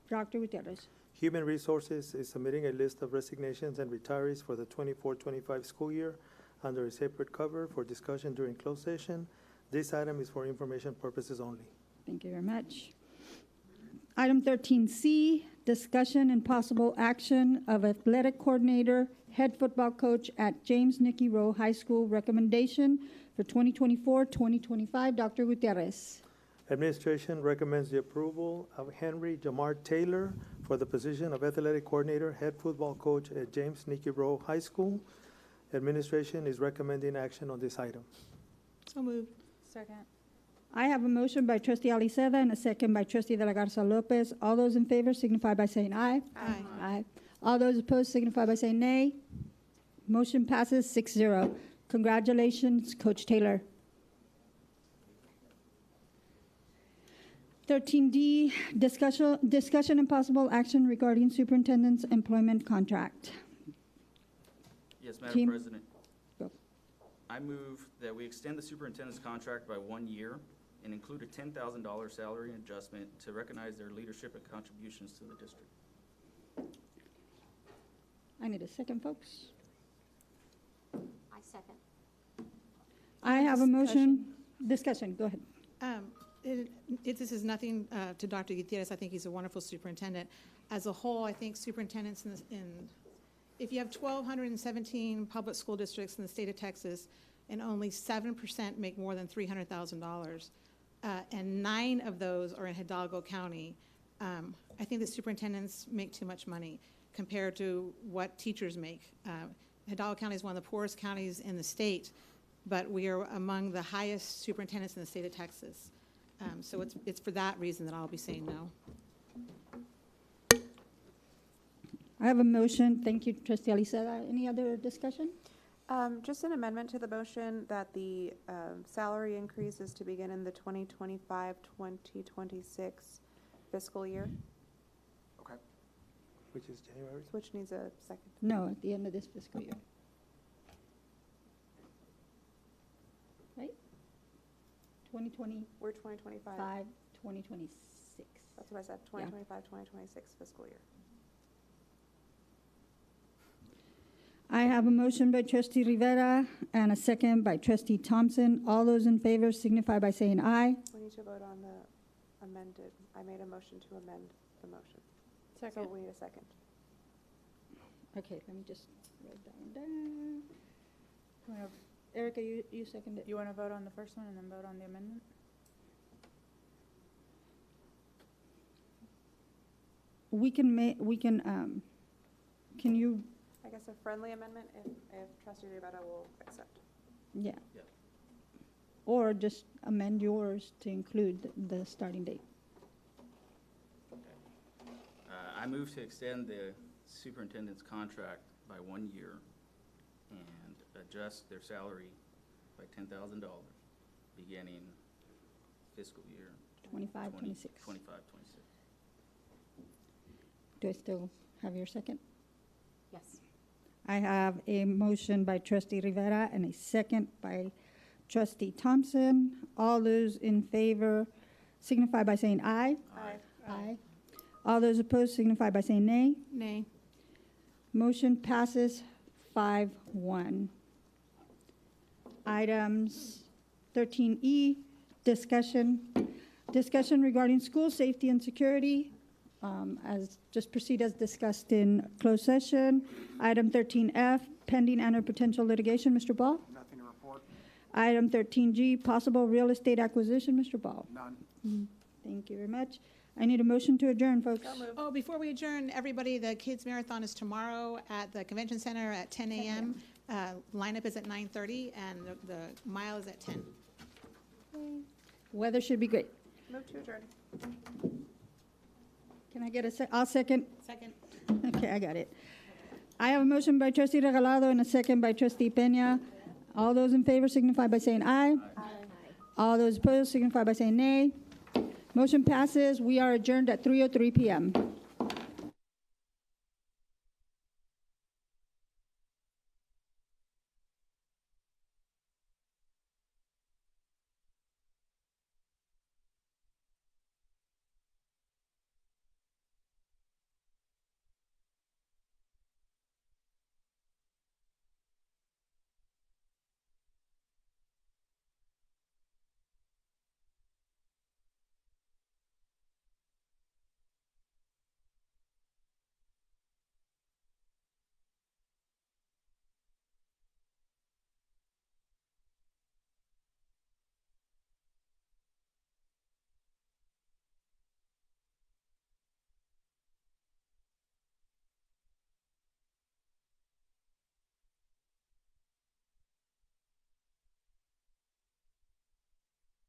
Dr. Gutierrez. Human Resources is submitting a list of resignations and retirees for the 24-25 school year under a separate cover for discussion during closed session. This item is for information purposes only. Thank you very much. Item 13C, discussion and possible action of athletic coordinator, head football coach at James Nicky Rowe High School recommendation for 2024-2025. Dr. Gutierrez. Administration recommends the approval of Henry Jamar Taylor for the position of athletic coordinator, head football coach at James Nicky Rowe High School. Administration is recommending action on this item. So moved. Second. I have a motion by trustee Aliceda and a second by trustee De La Garza Lopez. All those in favor signify by saying aye. Aye. Aye. All those opposed signify by saying nay. Motion passes 6-0. Congratulations, Coach Taylor. 13D, discussion and possible action regarding superintendent's employment contract. Yes, Madam Team. President. Go. I move that we extend the superintendent's contract by 1 year and include a $10,000 salary adjustment to recognize their leadership and contributions to the district. I need a second, folks. I second. I have a motion. Discussion, go ahead. This is nothing to Dr. Gutierrez. I think he's a wonderful superintendent. As a whole, I think superintendents if you have 1,217 public school districts in the state of Texas, and only 7% make more than $300,000, and 9 of those are in Hidalgo County, I think the superintendents make too much money compared to what teachers make. Hidalgo County is one of the poorest counties in the state, but we are among the highest superintendents in the state of Texas. So it's for that reason that I'll be saying no. I have a motion. Thank you, trustee Aliceda. Any other discussion? Just an amendment to the motion that the salary increase is to begin in the 2025-2026 fiscal year, Okay. Which is January? which needs a second. No, at the end of this fiscal year. Right? 2025, We're 2025. 2026. That's what I said, 2025-2026 fiscal year. I have a motion by trustee Rivera and a second by trustee Thompson. All those in favor signify by saying aye. We need to vote on the amended. I made a motion to amend the motion. Second. So we need a second. Okay, let me just write that one down. Erica, you seconded it. You want to vote on the first one and then vote on the amendment? Can you, I guess a friendly amendment if trustee Rivera will accept. yeah. Yep. Or just amend yours to include the starting date. I move to extend the superintendent's contract by 1 year and adjust their salary by $10,000 beginning fiscal year 25, 26. 25, 26. Do I still have your second? Yes. I have a motion by trustee Rivera and a second by trustee Thompson. All those in favor signify by saying aye. Aye. Aye. All those opposed signify by saying nay. Nay. Motion passes 5-1. Items 13E, Discussion regarding school safety and security, just proceed as discussed in closed session. Item 13F, pending and/or potential litigation. Mr. Ball? Nothing to report. Item 13G, possible real estate acquisition. Mr. Ball? None. Thank you very much. I need a motion to adjourn, folks. Oh, before we adjourn, everybody, the Kids Marathon is tomorrow at the Convention Center at 10 a.m. Lineup is at 9:30, and the mile is at 10. Weather should be great. Move to adjourn. Can I get a I'll second. Second. Okay, I got it. I have a motion by trustee Regalado and a second by trustee Peña. All those in favor signify by saying aye. Aye. All those opposed signify by saying nay. Motion passes. We are adjourned at 3:03 p.m.